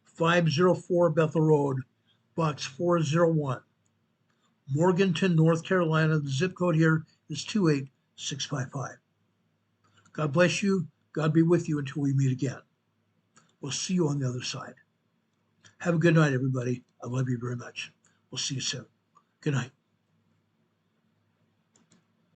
504 Bethel Road, Box 401, Morganton, North Carolina. The zip code here is 28655. God bless you. God be with you until we meet again. We'll see you on the other side. Have a good night, everybody. I love you very much. We'll see you soon. Good night.